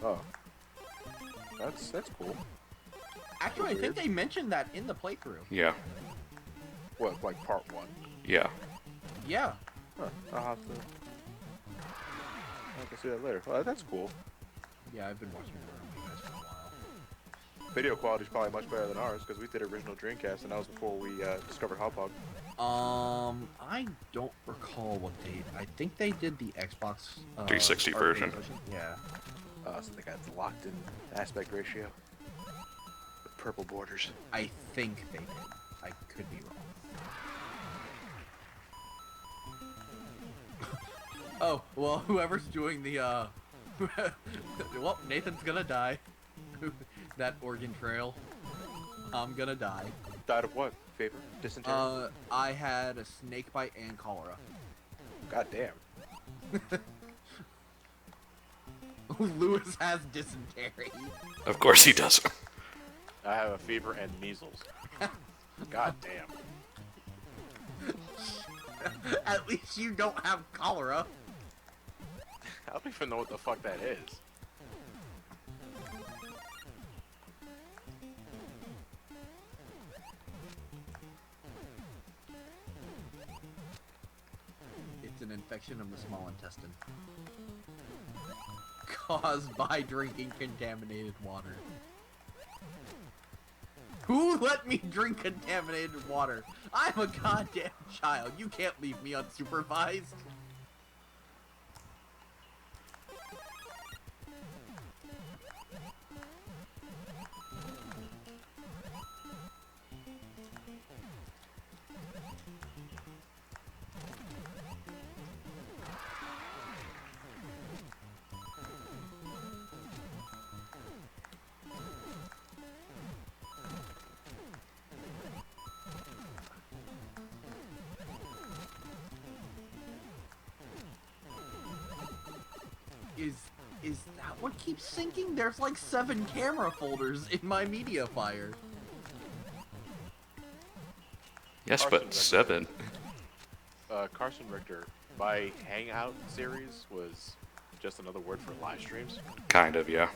Oh. That's cool. Actually, I think they mentioned that in the playthrough. Yeah. What, like part 1? Yeah. Yeah. Huh. I'll have to... I can see that later. Well, that's cool. Yeah, I've been watching the Runaway Guys for a while. Video quality is probably much better than ours, because we did original Dreamcast, and that was before we discovered Hop Hog. I don't recall what they... I think they did the Xbox... 360 arcade version. Yeah. So they got locked in aspect ratio. With purple borders. I think they did. I could be wrong. Oh, well, whoever's doing the, well, Nathan's gonna die. That Oregon Trail. I'm gonna die. Died of what? Fever? Dysentery? I had a snake bite and cholera. God damn. Lewis has dysentery. Of course he does. I have a fever and measles. God damn. At least you don't have cholera. I don't even know what the fuck that is. It's an infection of the small intestine. Caused by drinking contaminated water. Who let me drink contaminated water? I'm a goddamn child. You can't leave me unsupervised. Is that what keeps sinking? There's like 7 camera folders in my media fire. Yes, Carson but 7. Carson Richter, my Hangout series was just another word for live streams. Kind of, yeah.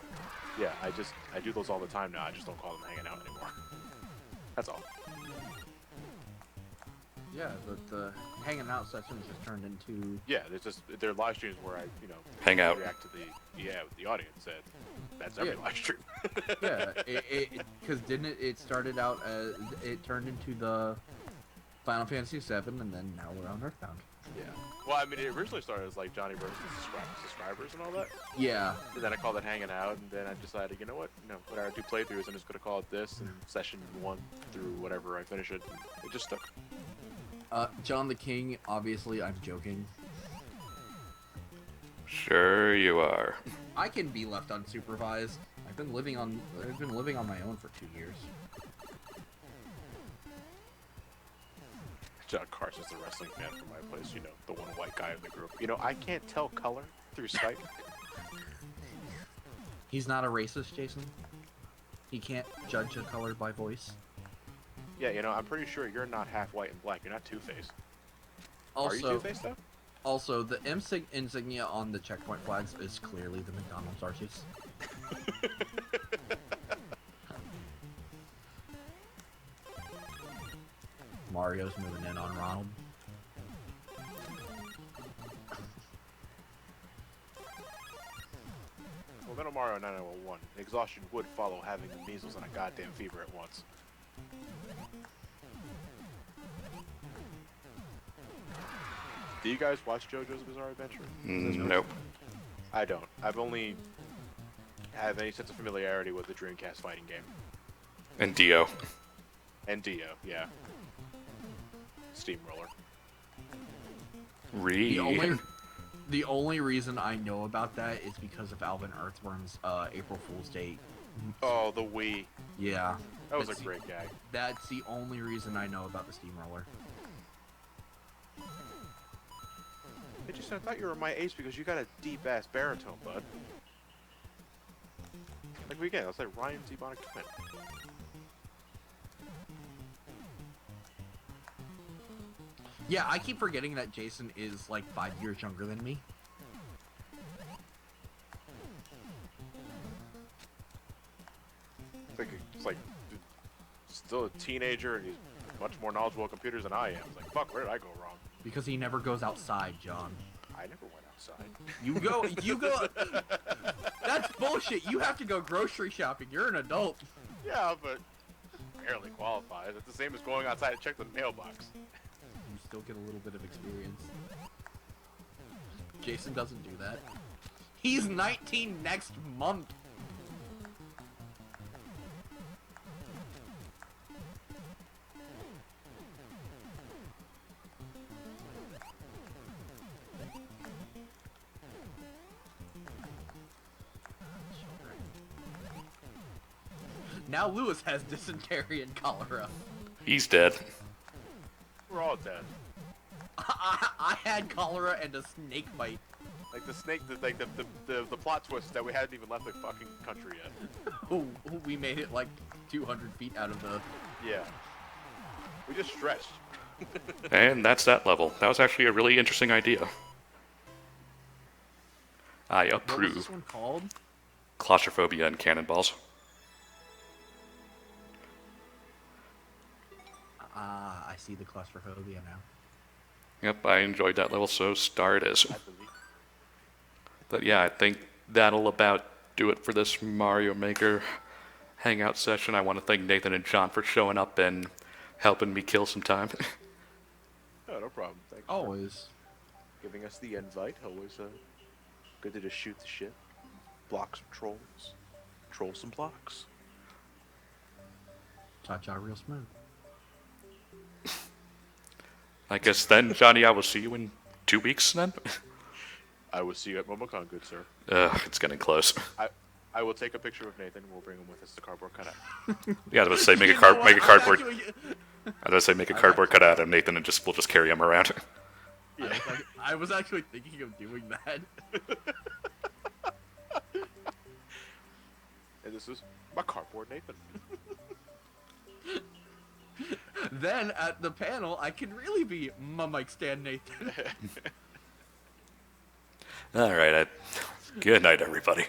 Yeah, I do those all the time now. I just don't call them hanging out anymore. That's all. Yeah, the hanging out sections just turned into... Yeah, they're live streams where I, Hang out. react to the audience, and that's every Yeah. live stream. Yeah, because didn't it started out as... It turned into the Final Fantasy VII, and then now we're on Earthbound. Yeah. Well, I mean, it originally started as like Johnny versus subscribers and all that. Yeah. And then I called it hanging out, and then I decided, you know what? When I do playthroughs, I'm just gonna call it this, and session 1 through whatever I finish it. And it just stuck. John the King, obviously I'm joking. Sure you are. I can be left unsupervised. I've been living on my own for 2 years. John Carson's the wrestling fan from my place, the one white guy of the group. I can't tell color through Skype. He's not a racist, Jason. He can't judge a color by voice. Yeah, I'm pretty sure you're not half white and black. You're not Two-Face. Are you Also, Two-Face, though? also the insignia on the checkpoint flags is clearly the McDonald's arches. Mario's moving in on Ronald. Well, Metal Mario 901. Exhaustion would follow having the measles and a goddamn fever at once. Do you guys watch JoJo's Bizarre Adventure? Nope. I don't. I've only have any sense of familiarity with the Dreamcast fighting game. And Dio. And Dio, yeah. Steamroller. The only reason I know about that is because of Alvin Earthworm's April Fool's Day. Oh, the Wii. Yeah. That was That's a great gag. That's the only reason I know about the Steamroller. I thought you were my age because you got a deep-ass baritone, bud. Like, again, that's like Ryan's Ebonic twin. Yeah, I keep forgetting that Jason is like 5 years younger than me. It's like still a teenager, and he's much more knowledgeable of computers than I am. It's like, fuck, where did I go wrong? Because he never goes outside, John. I never went outside. You go. That's bullshit. You have to go grocery shopping. You're an adult. Yeah, but barely qualified. It's the same as going outside to check the mailbox. You still get a little bit of experience. Jason doesn't do that. He's 19 next month. Now Lewis has dysentery and cholera. He's dead. We're all dead. I had cholera and a snake bite. Like the snake, the plot twist is that we hadn't even left the fucking country yet. Oh, we made it like 200 feet out of the. Yeah. We just stretched. And that's that level. That was actually a really interesting idea. I What was approve. this one called? Claustrophobia and cannonballs. Ah, I see the claustrophobia now. Yep, I enjoyed that level, so star it is. I believe. But yeah, I think that'll about do it for this Mario Maker hangout session. I want to thank Nathan and John for showing up and helping me kill some time. Oh, no problem. Thanks for Always. giving us the invite. Always good to just shoot the shit. Block some trolls. Troll some blocks. Cha-cha real smooth. I guess then, Johnny, I will see you in 2 weeks then? I will see you at Momocon, good sir. It's getting close. I will take a picture of Nathan. We'll bring him with us to cardboard cutout. Yeah, I was about to say make a You know what? make a cardboard. I'm actually- I was about to say make a cardboard cutout of Nathan and we'll just carry him around. I was actually thinking of doing that. And this is my cardboard Nathan. Then at the panel, I can really be my mic stand Nathan. All right. Good night, everybody.